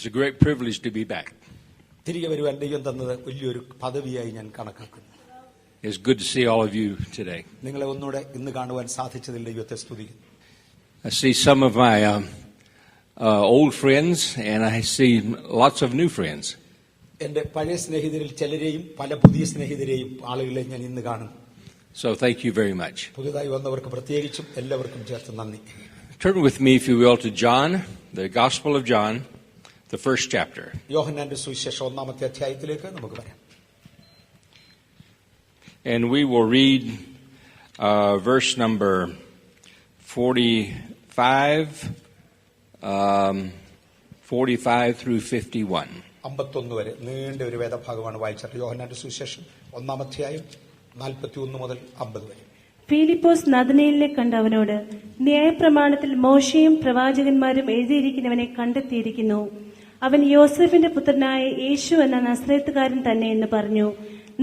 It's a great privilege to be back. തിരികെ വരുവാൻ ദൈവം തന്നത് വലിയൊരു പദവിയായി ഞാൻ കണക്കാക്കുന്നു. It's good to see all of you today. നിങ്ങളെ ഒന്നുകൂടെ ഇന്ന് കാണുവാൻ സാധിച്ചതിൽ ദൈവത്തെ സ്തുതിക്കുന്നു. I see some of my old friends, and I see lots of new friends. എന്റെ പഴയ സ്നേഹിതരിൽ ചിലരെയും പല പുതിയ സ്നേഹിതരെയും ആളുകളെ ഞാൻ ഇന്ന് കാണുന്നു. So thank you very much. പുതുതായി വന്നവർക്ക് പ്രത്യേകിച്ചും എല്ലാവർക്കും ചേർത്ത് നന്ദി. Turn with me, if you will, to John, the Gospel of John, the first chapter. യോഹന്നാന്റെ സുവിശേഷം 1-ാമത്തെ അധ്യായത്തിലേക്ക് നമുക്ക് വരാം. And we will read verse number 45 through 51. 51 വരെ നീണ്ട ഒരു വേദഭാഗമാണ് വായിച്ചത്. യോഹന്നാന്റെ സുവിശേഷം 1-ാം അധ്യായം 41 മുതൽ 50 വരെ. ഫിലിപ്പോസ് നഥനയേലിനെ കണ്ട അവനോട്, ന്യായപ്രമാണത്തിൽ മോശയും പ്രവാചകന്മാരും എഴുതിയിരിക്കുന്നവനെ കണ്ടെത്തിയിരിക്കുന്നു. അവൻ യോസേഫിന്റെ പുത്രനായ യേശു എന്ന നസ്രേത്തുകാരൻ തന്നെ എന്ന് പറഞ്ഞു.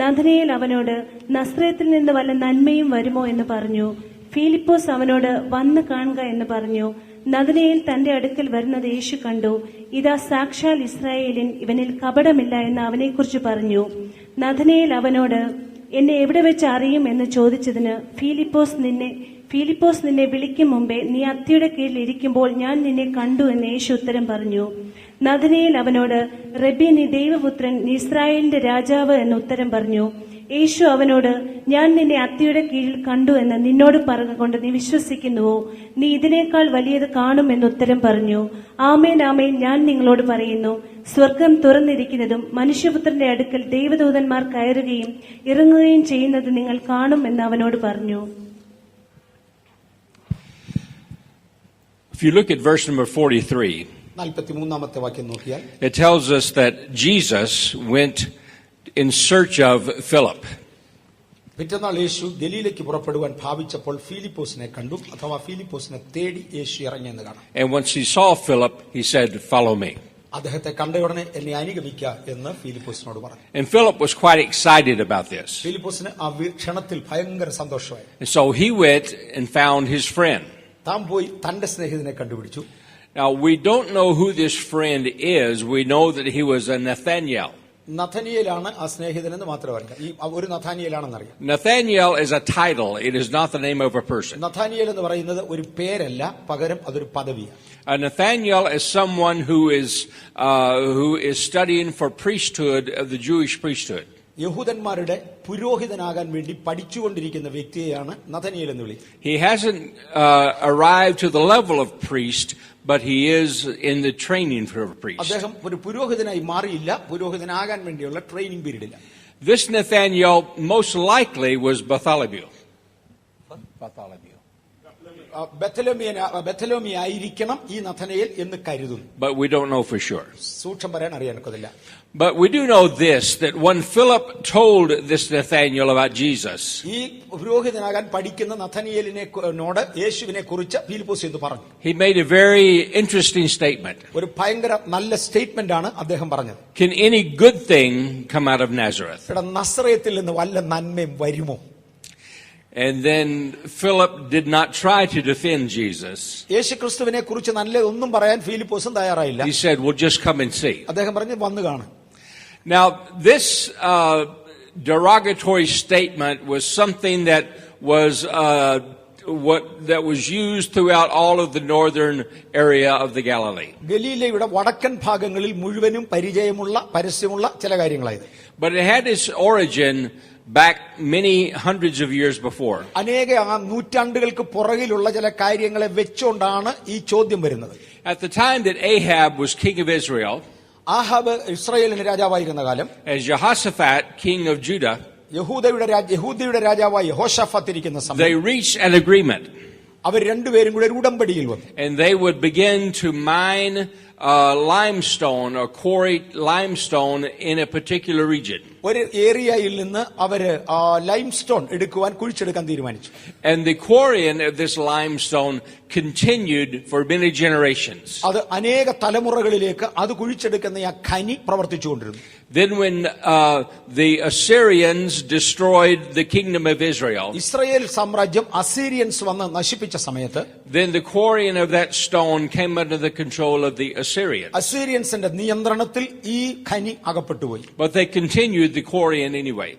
നഥനയേൽ അവനോട്, നസ്രേത്തിൽ നിന്ന് വല്ല നന്മയും വരുമോ എന്ന് പറഞ്ഞു. ഫിലിപ്പോസ് അവനോട്, വന്ന് കാണുക എന്ന് പറഞ്ഞു. നഥനയേൽ തന്റെ അടുക്കൽ വരുന്നത് യേശു കണ്ടു. ഇതാ സാക്ഷാൽ ഇസ്രായേലിൻ, ഇവനിൽ കപടമില്ല എന്ന് അവനെക്കുറിച്ച് പറഞ്ഞു. നഥനയേൽ അവനോട്, എന്നെ എവിടെ വെച്ച് അറിയും എന്ന് ചോദിച്ചതിന്, ഫിലിപ്പോസ് നിന്നെ വിളിക്കും മുമ്പേ നീ അത്തിയുടെ കീഴിൽ ഇരിക്കുമ്പോൾ ഞാൻ നിന്നെ കണ്ടു എന്ന് യേശു ഉത്തരം പറഞ്ഞു. നഥനയേൽ അവനോട്, റബ്ബി, നീ ദൈവപുത്രൻ, നീ ഇസ്രായേലിന്റെ രാജാവ് എന്ന് ഉത്തരം പറഞ്ഞു. യേശു അവനോട്, ഞാൻ നിന്നെ അത്തിയുടെ കീഴിൽ കണ്ടു എന്ന് നിന്നോട് പറഞ്ഞുകൊണ്ട് നീ വിശ്വസിക്കുന്നുവോ? നീ ഇതിനേക്കാൾ വലിയത് കാണും എന്ന് ഉത്തരം പറഞ്ഞു. ആമേൻ, ആമേൻ, ഞാൻ നിങ്ങളോട് പറയുന്നു, സ്വർഗം തുറന്നിരിക്കുന്നതും മനുഷ്യപുത്രന്റെ അടുക്കൽ ദൈവദൂതന്മാർ കയറുകയും ഇറങ്ങുകയും ചെയ്യുന്നത് നിങ്ങൾ കാണും എന്ന് അവനോട് പറഞ്ഞു. If you look at verse number 43, 43-ാമത്തെ വാക്യം നോക്കിയാൽ, it tells us that Jesus went in search of Philip. പിറ്റന്നാൾ യേശു ഗലീലയ്ക്ക് പുറപ്പെടുവാൻ ഭാവിച്ചപ്പോൾ ഫിലിപ്പോസിനെ കണ്ടു, അഥവാ ഫിലിപ്പോസിനെ തേടി യേശു ഇറങ്ങിയെന്ന് കാണാം. And once he saw Philip, he said, "Follow me." അദ്ദേഹത്തെ കണ്ട ഉടനെ എന്നെ അനുഗമിക്കുക എന്ന് ഫിലിപ്പോസിനോട് പറഞ്ഞു. And Philip was quite excited about this. ഫിലിപ്പോസിന് ആ ക്ഷണത്തിൽ ഭയങ്കര സന്തോഷമായി. And so he went and found his friend. താൻ പോയി തന്റെ സ്നേഹിതനെ കണ്ടുപിടിച്ചു. Now we don't know who this friend is. We know that he was a Nathaniel. നഥനിയേലാണ് ആ സ്നേഹിതൻ എന്ന് മാത്രം അറിയാം. ഈ ഒരു നഥാനിയേലാണെന്ന് അറിയാം. Nathaniel is a title. It is not the name of a person. Nathaniel എന്ന് പറയുന്നത് ഒരു പേരല്ല, പകരം അതൊരു പദവിയാണ്. Nathaniel is someone who is studying for priesthood of the Jewish priesthood. യഹൂദന്മാരുടെ പുരോഹിതനാകാൻ വേണ്ടി പഠിച്ചുകൊണ്ടിരിക്കുന്ന വ്യക്തിയെയാണ് നഥനിയേൽ എന്ന് വിളിക്കുന്നത്. He hasn't arrived to the level of priest, but he is in the training for a priest. അദ്ദേഹം ഒരു പുരോഹിതനായി മാറിയില്ല, പുരോഹിതനാകാൻ വേണ്ടിയുള്ള ട്രെയിനിങ് പീരീഡില്ല. This Nathaniel most likely was Bartholomew. ബെത്തലോമി ആയിരിക്കണം ഈ നഥനയേൽ എന്ന് കരുതുന്നു. But we don't know for sure. സൂക്ഷ്മം പറയാൻ അറിയാനൊക്കതില്ല. But we do know this, that when Philip told this Nathaniel about Jesus, ഈ പുരോഹിതനാകാൻ പഠിക്കുന്ന നഥനിയേലിനോട് യേശുവിനെ കുറിച്ച് ഫിലിപ്പോസ് എന്ന് പറഞ്ഞു. he made a very interesting statement. ഒരു ഭയങ്കര നല്ല സ്റ്റേറ്റ്മെന്റ് ആണ് അദ്ദേഹം പറഞ്ഞത്. Can any good thing come out of Nazareth? നസറേത്തിൽ നിന്ന് വല്ല നന്മയും വരുമോ? And then Philip did not try to defend Jesus. യേശുക്രിസ്തുവിനെ കുറിച്ച് നല്ലതൊന്നും പറയാൻ ഫിലിപ്പോസും തയ്യാറായില്ല. He said, "Well, just come and see." അദ്ദേഹം പറഞ്ഞു, വന്നു കാണാം. Now, this derogatory statement was something that was used throughout all of the northern area of the Galilee. ഗലീലയുടെ വടക്കൻ ഭാഗങ്ങളിൽ മുഴുവനും പരസ്യമുള്ള ചില കാര്യങ്ങളായത്. But it had its origin back many hundreds of years before. അനേക നൂറ്റാണ്ടുകൾക്ക് പുറകിലുള്ള ചില കാര്യങ്ങളെ വെച്ചുകൊണ്ടാണ് ഈ ചോദ്യം വരുന്നത്. At the time that Ahab was king of Israel, Ahab ഇസ്രായേലിന്റെ രാജാവായിരുന്ന കാലം, as Jehoshaphat king of Judah, യഹൂദയുടെ രാജാവായ യഹോശാഫാത്ത് ഇരിക്കുന്ന സമയം, they reached an agreement. അവർ രണ്ടുപേരും കൂടെ ഒരു ഉടമ്പടിയിൽ വന്നു. And they would begin to mine limestone or quarry limestone in a particular region. ഒരു ഏരിയയിൽ നിന്ന് അവര് ലൈംസ്റ്റോൺ കുഴിച്ചെടുക്കാൻ തീരുമാനിച്ചു. And the quarrying of this limestone continued for many generations. അത് അനേക തലമുറകളിലേക്ക് അത് കുഴിച്ചെടുക്കുന്ന ആ ഖനി പ്രവർത്തിച്ചുകൊണ്ടിരുന്നു. Then when the Assyrians destroyed the kingdom of Israel, Israel സാമ്രാജ്യം അസീരിയൻസ് വന്ന് നശിപ്പിച്ച സമയത്ത്, then the quarrying of that stone came under the control of the Assyrians. അസീരിയൻസിന്റെ നിയന്ത്രണത്തിൽ ഈ ഖനി അകപ്പെട്ടുപോയി. But they continued the quarrying anyway.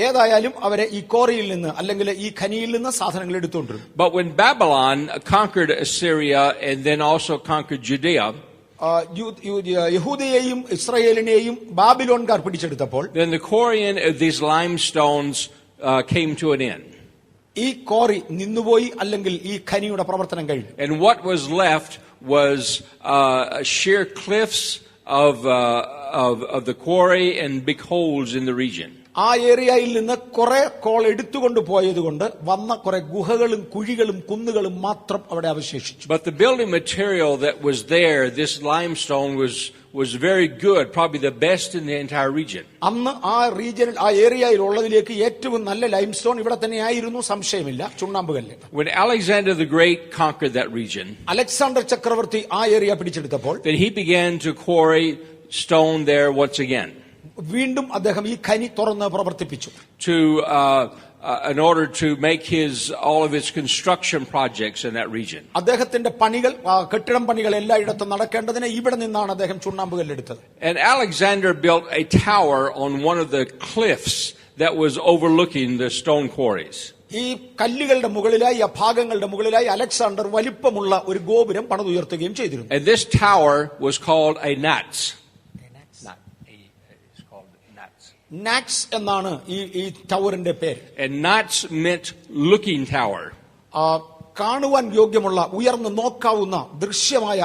ഏതായാലും അവരെ ഈ കോറിയിൽ നിന്ന് അല്ലെങ്കിൽ ഈ ഖനിയിൽ നിന്ന് സാധനങ്ങൾ എടുത്തുകൊണ്ടിരുന്നു. But when Babylon conquered Assyria and then also conquered Judea, യഹൂദയെയും ഇസ്രായേലിനെയും ബാബിലോൺകാർ പിടിച്ചെടുത്തപ്പോൾ then the quarrying of these limestones came to an end. ഈ കോറി നിന്നുപോയി, അല്ലെങ്കിൽ ഈ ഖനിയുടെ പ്രവർത്തനം കഴിഞ്ഞു. And what was left was sheer cliffs of the quarry and big holes in the region. ആ ഏരിയയിൽ നിന്ന് കുറെ കോൾ എടുത്തുകൊണ്ട് പോയതുകൊണ്ട് വന്ന കുറെ ഗുഹകളും കുഴികളും കുന്നുകളും മാത്രം അവിടെ അവശേഷിച്ചു. But the building material that was there, this limestone was very good, probably the best in the entire region. അന്ന് ആ റീജിയനിൽ ആ ഏരിയയിൽ ഉള്ളതിലേക്ക് ഏറ്റവും നല്ല ലൈംസ്റ്റോൺ ഇവിടെ തന്നെയായിരുന്നു, സംശയമില്ല, ചുണ്ണാമ്പുകല്ല്. When Alexander the Great conquered that region, Alexander ചക്രവർത്തി ആ area പിടിച്ചെടുത്തപ്പോൾ then he began to quarry stone there once again. വീണ്ടും അദ്ദേഹം ഈ ഖനി തുറന്ന് പ്രവർത്തിപ്പിച്ചു. In order to make all of his construction projects in that region. അദ്ദേഹത്തിന്റെ പണികൾ, കെട്ടിടം പണികൾ എല്ലായിടത്തും നടക്കേണ്ടതിന് ഇവിടെ നിന്നാണ് അദ്ദേഹം ചുണ്ണാമ്പുകല്ല് എടുത്തത്. And Alexander built a tower on one of the cliffs that was overlooking the stone quarries. ഈ കല്ലുകളുടെ മുകളിലായി, ആ ഭാഗങ്ങളുടെ മുകളിലായി അലക്സാണ്ടർ വലിപ്പമുള്ള ഒരു ഗോപുരം പണിതുയർത്തുകയും ചെയ്തിരുന്നു. And this tower was called a Nats. NAAC's എന്നാണ് ഈ ടവറിന്റെ പേര്. And Nats meant looking tower. കാണുവാൻ യോഗ്യമുള്ള, ഉയർന്നു നോക്കാവുന്ന ദൃശ്യമായ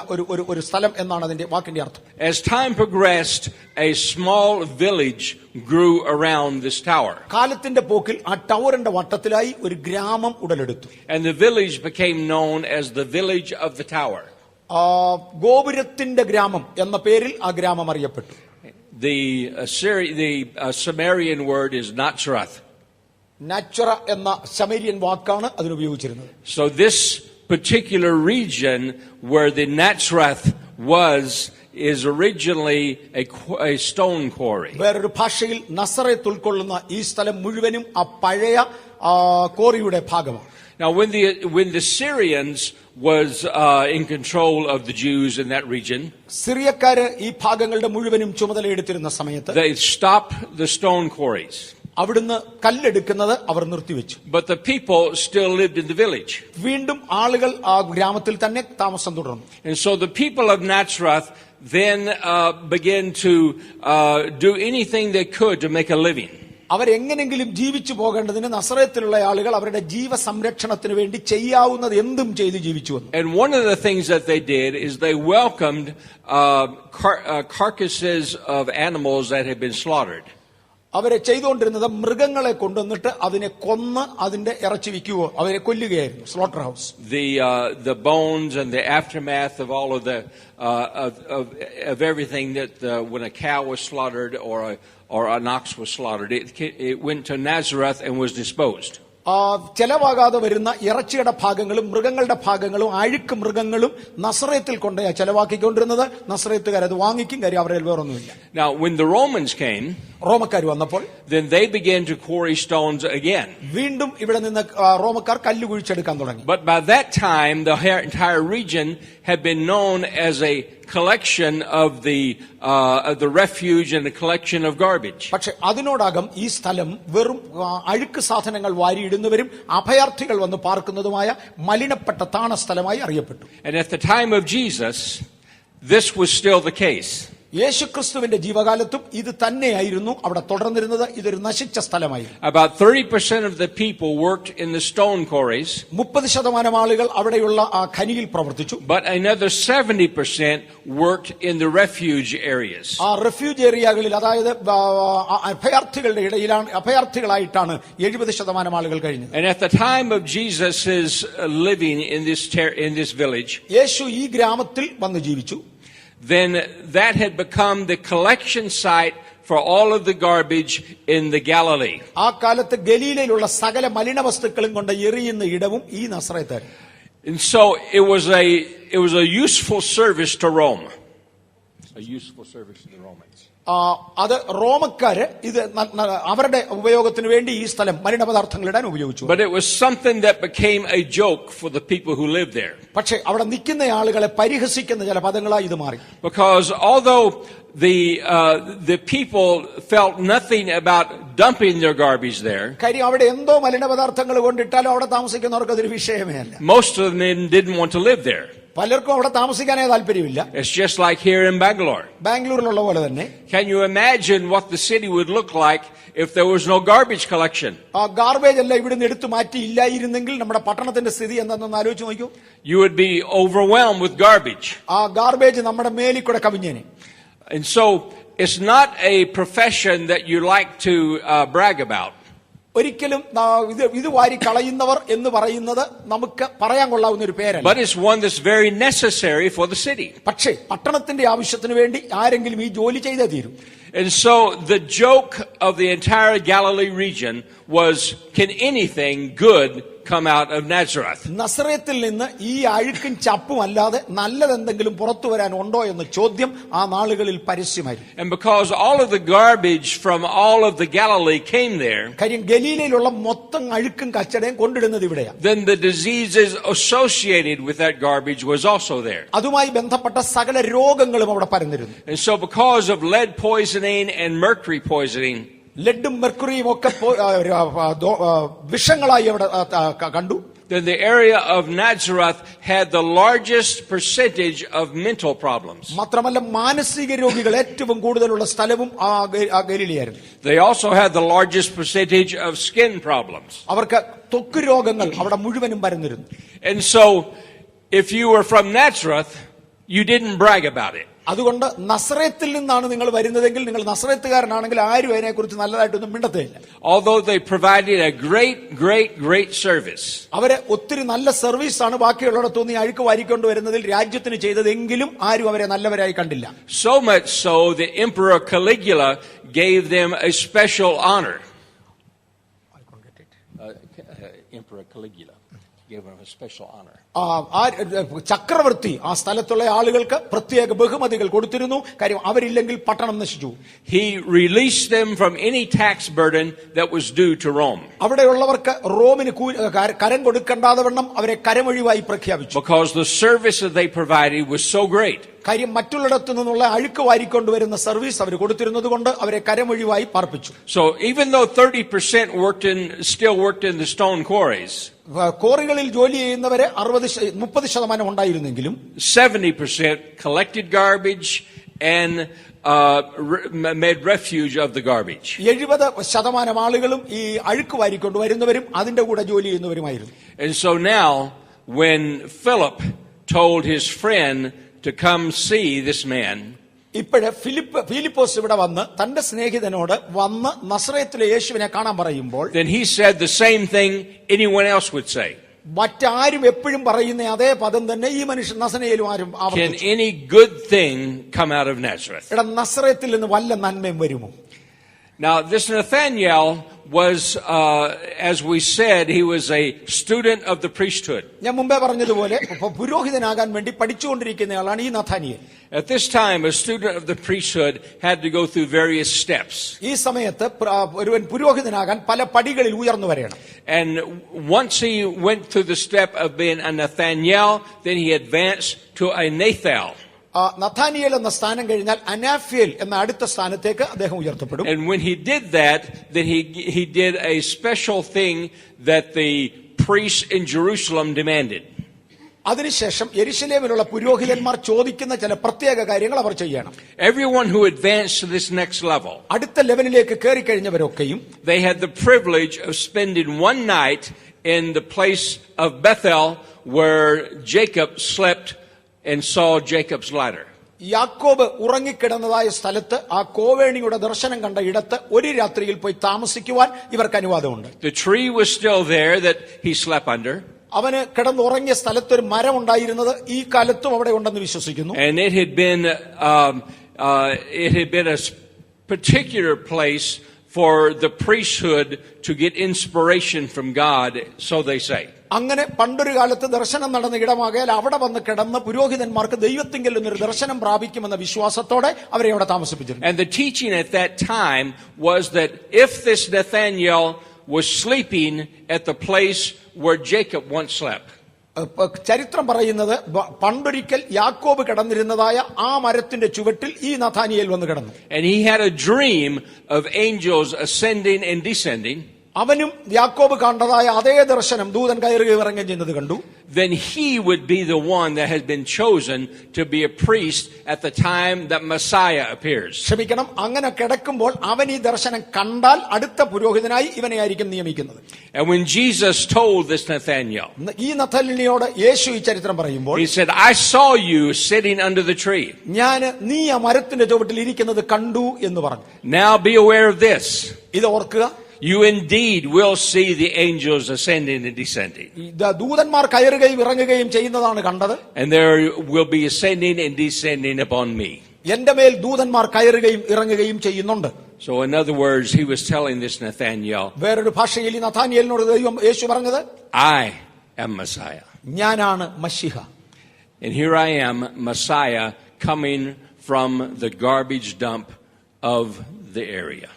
ഒരു സ്ഥലം എന്നാണ് അതിന്റെ വാക്കിന്റെ അർത്ഥം. As time progressed, a small village grew around this tower. കാലത്തിന്റെ പോക്കിൽ ആ ടവറിന്റെ വട്ടത്തിലായി ഒരു ഗ്രാമം ഉടലെടുത്തു. And the village became known as the village of the tower. ഗോപുരത്തിന്റെ ഗ്രാമം എന്ന പേരിൽ ആ ഗ്രാമം അറിയപ്പെട്ടു. The Sumerian word is Natsarath. Natura എന്ന ശമേരിയൻ വാക്കാണ് അതിനുപയോഗിച്ചിരുന്നത്. So this particular region where the Natsarath is originally a stone quarry. വേറൊരു ഭാഷയിൽ നസറത്ത് ഉൾക്കൊള്ളുന്ന ഈ സ്ഥലം മുഴുവനും ആ പഴയ കോറിയുടെ ഭാഗമാണ്. Now when the Syrians was in control of the Jews in that region, സിറിയക്കാര് ഈ ഭാഗങ്ങളുടെ മുഴുവനും ചുമതലയെടുത്തിരുന്ന സമയത്ത് they stopped the stone quarries. അവിടുന്ന് കല്ലെടുക്കുന്നത് അവർ നിർത്തിവെച്ചു. But the people still lived in the village. വീണ്ടും ആളുകൾ ആ ഗ്രാമത്തിൽ തന്നെ താമസം തുടർന്നു. And so the people of Nazareth then began to do anything they could to make a living. അവരെങ്ങനെങ്കിലും ജീവിച്ചു പോകേണ്ടതിന് നസറത്തിലുള്ള ആളുകൾ അവരുടെ ജീവസംരക്ഷണത്തിന് വേണ്ടി ചെയ്യാവുന്നത് എന്തും ചെയ്ത് ജീവിച്ചു വന്നു. And one of the things that they did is they welcomed carcasses of animals that had been slaughtered. അവരെ ചെയ്തുകൊണ്ടിരുന്നത് മൃഗങ്ങളെ കൊണ്ടുവന്നിട്ട് അതിനെ കൊന്ന് അതിന്റെ ഇറച്ചി വിൽക്കുകയോ അവരെ കൊല്ലുകയായിരുന്നു. Slaughterhouse. The bones and the aftermath of all of the of everything that when a cow was slaughtered or an ox was slaughtered, it went to Nazareth and was disposed. ചെലവാകാതെ വരുന്ന ഇറച്ചിയുടെ ഭാഗങ്ങളും മൃഗങ്ങളുടെ ഭാഗങ്ങളും അഴുക്ക് മൃഗങ്ങളും നസറത്തിൽ കൊണ്ടുപോയി ചെലവാക്കിക്കൊണ്ടിരുന്നത്. നസറത്തുകാർ അത് വാങ്ങിക്കും, കാര്യം അവരിൽ വേറൊന്നുമില്ല. Now when the Romans came, റോമക്കാർ വന്നപ്പോൾ then they began to quarry stones again. വീണ്ടും ഇവിടെ നിന്ന് റോമക്കാർ കല്ല് കുഴിച്ചെടുക്കാൻ തുടങ്ങി. But by that time the entire region had been known as a collection of the refuge and a collection of garbage. പക്ഷെ അതിനോടകം ഈ സ്ഥലം വെറും അഴുക്ക് സാധനങ്ങൾ വാരിയിടുന്നവരും അഭയാർത്ഥികൾ വന്ന് പാർക്കുന്നതുമായ മലിനപ്പെട്ട താണസ്ഥലമായി അറിയപ്പെട്ടു. And at the time of Jesus, this was still the case. യേശുക്രിസ്തുവിന്റെ ജീവകാലത്തും ഇത് തന്നെയായിരുന്നു അവിടെ തുടർന്നിരുന്നത്. ഇതൊരു നശിച്ച സ്ഥലമായിരുന്നു. About 30% of the people worked in the stone quarries. 30% ആളുകൾ അവിടെയുള്ള ആ ഖനിയിൽ പ്രവർത്തിച്ചു. But another 70% worked in the refuge areas. ആ റെഫ്യൂജ് ഏരിയകളിൽ, അതായത് അഭയാർത്ഥികളുടെ ഇടയിലാണ്, അഭയാർത്ഥികളായിട്ടാണ് 70% ആളുകൾ കഴിഞ്ഞത്. And at the time of Jesus' living in this village, യേശു ഈ ഗ്രാമത്തിൽ വന്ന് ജീവിച്ചു. Then that had become the collection site for all of the garbage in the Galilee. ആ കാലത്ത് ഗലീലയിലുള്ള സകല മലിന വസ്തുക്കളും കൊണ്ട് എറിയുന്ന ഇടവും ഈ നസറേത്തായിരുന്നു. And so it was a useful service to Rome. A useful service to the Romans. അത് റോമക്കാര് ഇത് അവരുടെ ഉപയോഗത്തിന് വേണ്ടി ഈ സ്ഥലം മലിനപദാർത്ഥങ്ങൾ ഇടാൻ ഉപയോഗിച്ചു. But it was something that became a joke for the people who lived there. പക്ഷേ അവിടെ നിൽക്കുന്ന ആളുകളെ പരിഹസിക്കുന്ന ചില പദങ്ങളായി ഇത് മാറി. Because although the people felt nothing about dumping their garbage there, കാര്യം അവിടെ എന്തോ മലിനപദാർത്ഥങ്ങൾ കൊണ്ടിട്ടാലും അവിടെ താമസിക്കുന്നവർക്ക് അതൊരു വിഷയമേ അല്ല. most of them didn't want to live there. പലർക്കും അവിടെ താമസിക്കാനേ താല്പര്യമില്ല. It's just like here in Bangalore. ബാംഗ്ലൂരിലുള്ള പോലെ തന്നെ. Can you imagine what the city would look like if there was no garbage collection? ആ ഗാർബേജ് എല്ലാം ഇവിടുന്ന് എടുത്തു മാറ്റി ഇല്ലായിരുന്നെങ്കിൽ നമ്മുടെ പട്ടണത്തിന്റെ സ്ഥിതി എന്താണെന്ന് ആലോചിച്ച് നോക്കൂ. You would be overwhelmed with garbage. ആ ഗാർബേജ് നമ്മുടെ മേലിൽ കൂടെ കവിഞ്ഞേനെ. And so it's not a profession that you like to brag about. ഒരിക്കലും ഇത് വാരി കളയുന്നവർ എന്ന് പറയുന്നത് നമുക്ക് പറയാൻ കൊള്ളാവുന്ന ഒരു പേരല്ല. But it's one that's very necessary for the city. പക്ഷേ പട്ടണത്തിന്റെ ആവശ്യത്തിന് വേണ്ടി ആരെങ്കിലും ഈ ജോലി ചെയ്തേ തീരും. And so the joke of the entire Galilee region was, can anything good come out of Nazareth? നസറേത്തിൽ നിന്ന് ഈ അഴുക്കും ചപ്പും അല്ലാതെ നല്ലതെന്തെങ്കിലും പുറത്തു വരാൻ ഉണ്ടോ എന്ന ചോദ്യം ആ നാളുകളിൽ പരസ്യമായിരുന്നു. And because all of the garbage from all of the Galilee came there, കാര്യം ഗലീലയിലുള്ള മൊത്തം അഴുക്കും കച്ചടയും കൊണ്ടിടുന്നത് ഇവിടെയാണ്. then the diseases associated with that garbage was also there. അതുമായി ബന്ധപ്പെട്ട സകല രോഗങ്ങളും അവിടെ പരന്നിരുന്നു. And so because of lead poisoning and mercury poisoning, ലെഡും മെർക്കുറിയും ഒക്കെ വിഷങ്ങളായി അവിടെ കണ്ടു. then the area of Nazareth had the largest percentage of mental problems. മാത്രമല്ല മാനസിക രോഗികൾ ഏറ്റവും കൂടുതലുള്ള സ്ഥലവും ആ ഗലീലയായിരുന്നു. They also had the largest percentage of skin problems. അവർക്ക് ത്വക്ക് രോഗങ്ങൾ അവിടെ മുഴുവനും പരന്നിരുന്നു. And so if you were from Nazareth, you didn't brag about it. അതുകൊണ്ട് നസറേത്തിൽ നിന്നാണ് നിങ്ങൾ വരുന്നതെങ്കിൽ നിങ്ങൾ നസറേത്തുകാരനാണെങ്കിൽ ആരും അതിനെക്കുറിച്ച് നല്ലതായിട്ടൊന്നും മിണ്ടത്തേയില്ല. Although they provided a great service. അവരെ ഒത്തിരി നല്ല സർവീസാണ് ബാക്കിയുള്ളിടത്തുനിന്ന് അഴുക്ക് വാരിക്കൊണ്ട് വരുന്നതിൽ രാജ്യത്തിന് ചെയ്തതെങ്കിലും ആരും അവരെ നല്ലവരായി കണ്ടില്ല. So much so the Emperor Caligula gave them a special honor. Emperor Caligula gave them a special honor. ചക്രവർത്തി ആ സ്ഥലത്തുള്ള ആളുകൾക്ക് പ്രത്യേക ബഹുമതികൾ കൊടുത്തിരുന്നു. കാര്യം അവരില്ലെങ്കിൽ പട്ടണം നശിച്ചു. He released them from any tax burden that was due to Rome. അവിടെയുള്ളവർക്ക് റോമിന് കരം കൊടുക്കേണ്ടാതെ വണ്ണം അവരെ കരമൊഴിവായി പ്രഖ്യാപിച്ചു. Because the service that they provided was so great. കാര്യം മറ്റുള്ളിടത്തു നിന്നുള്ള അഴുക്ക് വാരിക്കൊണ്ടുവരുന്ന സർവീസ് അവർ കൊടുത്തിരുന്നത് കൊണ്ട് അവരെ കരമൊഴിവായി പാർപ്പിച്ചു. So even though 30% still worked in the stone quarries, കോറികളിൽ ജോലി ചെയ്യുന്നവരെ 30% ഉണ്ടായിരുന്നെങ്കിലും 70% collected garbage and made refuge of the garbage. 70% ആളുകളും ഈ അഴുക്ക് വാരിക്കൊണ്ട് വരുന്നവരും അതിന്റെ കൂടെ ജോലി ചെയ്യുന്നവരുമായിരുന്നു. And so now when Philip told his friend to come see this man, ഇപ്പോഴ് ഫിലിപ്പോസ് ഇവിടെ വന്ന് തന്റെ സ്നേഹിതനോട് വന്ന് നസറേത്തിലെ യേശുവിനെ കാണാൻ പറയുമ്പോൾ then he said the same thing anyone else would say. മറ്റാരും എപ്പോഴും പറയുന്ന അതേ പദം തന്നെ ഈ മനുഷ്യൻ നസറേത്തിലും ആരും Can any good thing come out of Nazareth? എടാ നസറേത്തിൽ നിന്ന് വല്ല നന്മയും വരുമോ? Now this Nathanael was, as we said, he was a student of the priesthood. ഞാൻ മുമ്പേ പറഞ്ഞതുപോലെ പുരോഹിതനാകാൻ വേണ്ടി പഠിച്ചുകൊണ്ടിരിക്കുന്നയാളാണ് ഈ Nathaniel. At this time, a student of the priesthood had to go through various steps. ഈ സമയത്ത് ഒരുവൻ പുരോഹിതനാകാൻ പല പടികളിൽ ഉയർന്നു വരണം. And once he went through the step of being a Nathanael, then he advanced to a Nathael. Nathaniel എന്ന സ്ഥാനം കഴിഞ്ഞാൽ അനാഫേൽ എന്ന അടുത്ത സ്ഥാനത്തേക്ക് അദ്ദേഹം ഉയർത്തപ്പെടും. And when he did that, then he did a special thing that the priests in Jerusalem demanded. അതിനുശേഷം യെരുശലേമിലുള്ള പുരോഹിതന്മാർ ചോദിക്കുന്ന ചില പ്രത്യേക കാര്യങ്ങൾ അവർ ചെയ്യണം. Everyone who advanced to this next level, അടുത്ത ലെവലിലേക്ക് കയറി കഴിഞ്ഞവരൊക്കെയും they had the privilege of spending one night in the place of Bethel where Jacob slept and saw Jacob's ladder. യാക്കോബ് ഉറങ്ങിക്കിടന്നതായ സ്ഥലത്ത് ആ കോവേണിയുടെ ദർശനം കണ്ട ഇടത്ത് ഒരു രാത്രിയിൽ പോയി താമസിക്കുവാൻ ഇവർക്ക് അനുവാദമുണ്ട്. The tree was still there that he slept under. അവന് കിടന്നുറങ്ങിയ സ്ഥലത്തൊരു മരം ഉണ്ടായിരുന്നത് ഈ കാലത്തും അവിടെ ഉണ്ടെന്ന് വിശ്വസിക്കുന്നു. And it had been a particular place for the priesthood to get inspiration from God, so they say. അങ്ങനെ പണ്ടൊരു കാലത്ത് ദർശനം നടന്ന ഇടമാകയാൽ അവിടെ വന്ന് കിടന്ന് പുരോഹിതന്മാർക്ക് ദൈവത്തിങ്കിൽ നിന്നൊരു ദർശനം പ്രാപിക്കുമെന്ന വിശ്വാസത്തോടെ അവരെ അവിടെ താമസിപ്പിച്ചിരുന്നു. And the teaching at that time was that if this Nathaniel was sleeping at the place where Jacob once slept, ചരിത്രം പറയുന്നത് പണ്ടൊരിക്കൽ യാക്കോബ് കിടന്നിരുന്നതായ ആ മരത്തിന്റെ ചുവട്ടിൽ ഈ നഥാനിയേൽ വന്ന് കിടന്നു. and he had a dream of angels ascending and descending, അവനും യാക്കോബ് കണ്ടതായ അതേ ദർശനം ദൂതൻ കയറുകയും ഇറങ്ങുകയും ചെയ്യുന്നത് കണ്ടു. then he would be the one that has been chosen to be a priest at the time that Messiah appears. ക്ഷമിക്കണം, അങ്ങനെ കിടക്കുമ്പോൾ അവൻ ഈ ദർശനം കണ്ടാൽ അടുത്ത പുരോഹിതനായി ഇവനെ ആയിരിക്കും നിയമിക്കുന്നത്. And when Jesus told this Nathaniel, ഈ നഥാനിയേലിനോട് യേശു ഈ ചരിത്രം പറയുമ്പോൾ he said, I saw you sitting under the tree. ഞാൻ നീ ആ മരത്തിന്റെ ചുവട്ടിൽ ഇരിക്കുന്നത് കണ്ടു എന്ന് പറഞ്ഞു. Now be aware of this. ഇത് ഓർക്കുക, you indeed will see the angels ascending and descending. ദൂതന്മാർ കയറുകയും ഇറങ്ങുകയും ചെയ്യുന്നതാണ് കണ്ടത്. And there will be ascending and descending upon me. എന്റെ മേൽ ദൂതന്മാർ കയറുകയും ഇറങ്ങുകയും ചെയ്യുന്നുണ്ട്. So in other words, he was telling this Nathaniel, വേറൊരു ഭാഷയിൽ ഈ നഥാനിയേലിനോട് ദൈവം യേശു പറഞ്ഞത്, I am Messiah. ഞാനാണ് മശിഹ. And here I am, Messiah, coming from the garbage dump of the area.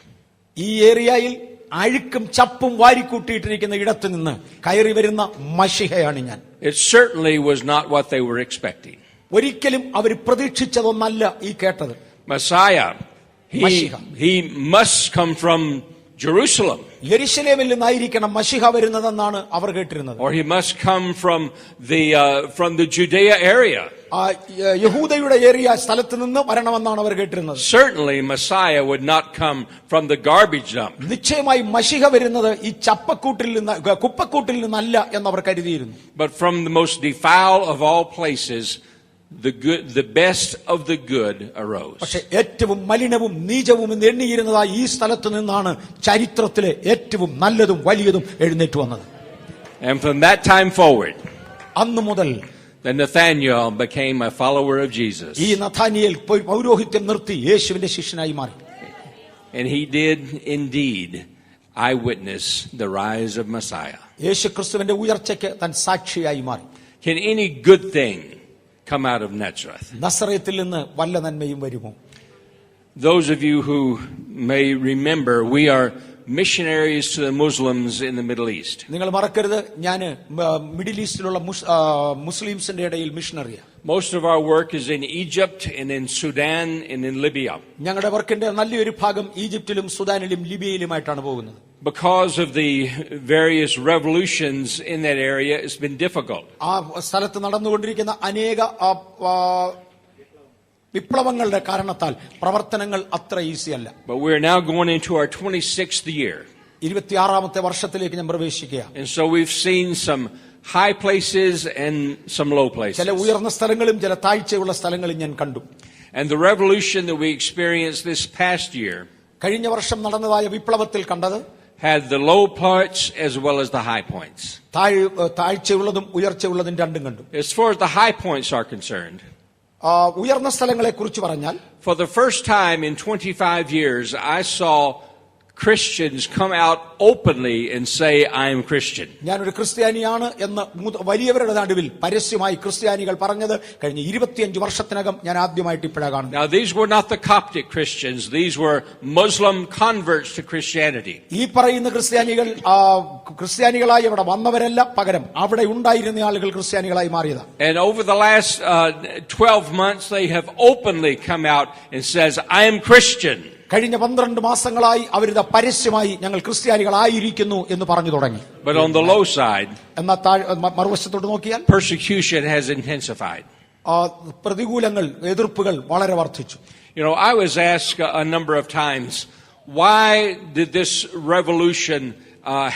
ഈ ഏരിയയിൽ അഴുക്കും ചപ്പും വാരിക്കൂട്ടിയിട്ടിരിക്കുന്ന ഇടത്ത് നിന്ന് കയറി വരുന്ന മശിഹയാണ് ഞാൻ. It certainly was not what they were expecting. ഒരിക്കലും അവർ പ്രതീക്ഷിച്ചതൊന്നല്ല ഈ കേട്ടത്. Messiah, he must come from Jerusalem. യെരുശലേമിൽ നിന്നായിരിക്കണം മശിഹ വരുന്നതെന്നാണ് അവർ കേട്ടിരുന്നത്. Or he must come from the Judea area. യഹൂദയുടെ ഏരിയ സ്ഥലത്ത് നിന്ന് വരണമെന്നാണ് അവർ കേട്ടിരുന്നത്. Certainly Messiah would not come from the garbage dump. നിശ്ചയമായി മശിഹ വരുന്നത് ഈ ചപ്പക്കൂട്ടിൽ നിന്ന് കുപ്പക്കൂട്ടിൽ നിന്നല്ല എന്ന് അവർ കരുതിയിരുന്നു. But from the most defiled of all places, the best of the good arose. പക്ഷേ ഏറ്റവും മലിനവും നീചവും എന്ന് എണ്ണിയിരുന്നതായി ഈ സ്ഥലത്ത് നിന്നാണ് ചരിത്രത്തിലെ ഏറ്റവും നല്ലതും വലിയതും എഴുന്നേറ്റ് വന്നത്. And from that time forward, അന്നു മുതൽ then Nathaniel became a follower of Jesus. ഈ നഥാനിയേൽ പൗരോഹിത്യം നിർത്തി യേശുവിന്റെ ശിഷ്യനായി മാറി. And he did indeed eyewitness the rise of Messiah. യേശു ക്രിസ്തുവിന്റെ ഉയർച്ചയ്ക്ക് താൻ സാക്ഷിയായി മാറി. Can any good thing come out of Nazareth? നസറേത്തിൽ നിന്ന് വല്ല നന്മയും വരുമോ? Those of you who may remember, we are missionaries to the Muslims in the Middle East. നിങ്ങൾ മറക്കരുത്, ഞാൻ മിഡിൽ ഈസ്റ്റിലുള്ള മുസ്ലിംസിന്റെ ഇടയിൽ മിഷണറിയാണ്. Most of our work is in Egypt and in Sudan and in Libya. ഞങ്ങളുടെ വർക്കിന്റെ നല്ലൊരു ഭാഗം ഈജിപ്തിലും സുദാനിലും ലിബിയയിലുമായിട്ടാണ് പോകുന്നത്. Because of the various revolutions in that area, it's been difficult. ആ സ്ഥലത്ത് നടന്നുകൊണ്ടിരിക്കുന്ന അനേക വിപ്ലവങ്ങളുടെ കാരണത്താൽ പ്രവർത്തനങ്ങൾ അത്ര ഈസി അല്ല. But we're now going into our 26th year. 26ാമത്തെ വർഷത്തിലേക്ക് ഞാൻ പ്രവേശിക്കുകയാണ്. And so we've seen some high places and some low places. ചില ഉയർന്ന സ്ഥലങ്ങളും ചില താഴ്ചയുള്ള സ്ഥലങ്ങളും ഞാൻ കണ്ടു. And the revolution that we experienced this past year കഴിഞ്ഞ വർഷം നടന്നതായ വിപ്ലവത്തിൽ കണ്ടത് had the low parts as well as the high points. താഴ്ചയുള്ളതും ഉയർച്ചയുള്ളതും രണ്ടും കണ്ടു. As far as the high points are concerned, ഉയർന്ന സ്ഥലങ്ങളെ കുറിച്ച് പറഞ്ഞാൽ, for the first time in 25 years, I saw Christians come out openly and say, I am Christian. ഞാനൊരു ക്രിസ്ത്യാനിയാണ് എന്ന് വലിയവരുടെ നടുവിൽ പരസ്യമായി ക്രിസ്ത്യാനികൾ പറഞ്ഞത് കഴിഞ്ഞ 25 വർഷത്തിനകം ഞാൻ ആദ്യമായിട്ട് ഇപ്പോഴാണ് കാണുന്നത്. Now these were not the Coptic Christians, these were Muslim converts to Christianity. ഈ പറയുന്ന ക്രിസ്ത്യാനികൾ ക്രിസ്ത്യാനികളായി അവിടെ വന്നവരല്ല, പകരം അവിടെ ഉണ്ടായിരുന്ന ആളുകൾ ക്രിസ്ത്യാനികളായി മാറിയതാണ്. And over the last 12 months they have openly come out and says, I am Christian. കഴിഞ്ഞ 12 മാസങ്ങളായി അവരിത് പരസ്യമായി ഞങ്ങൾ ക്രിസ്ത്യാനികളായിരിക്കുന്നു എന്ന് പറഞ്ഞു തുടങ്ങി. But on the low side, എന്നാൽ മറുവശത്തോട്ട് നോക്കിയാൽ persecution has intensified. പ്രതികൂലങ്ങൾ, എതിർപ്പുകൾ വളരെ വർദ്ധിച്ചു. You know, I was asked a number of times, why did this revolution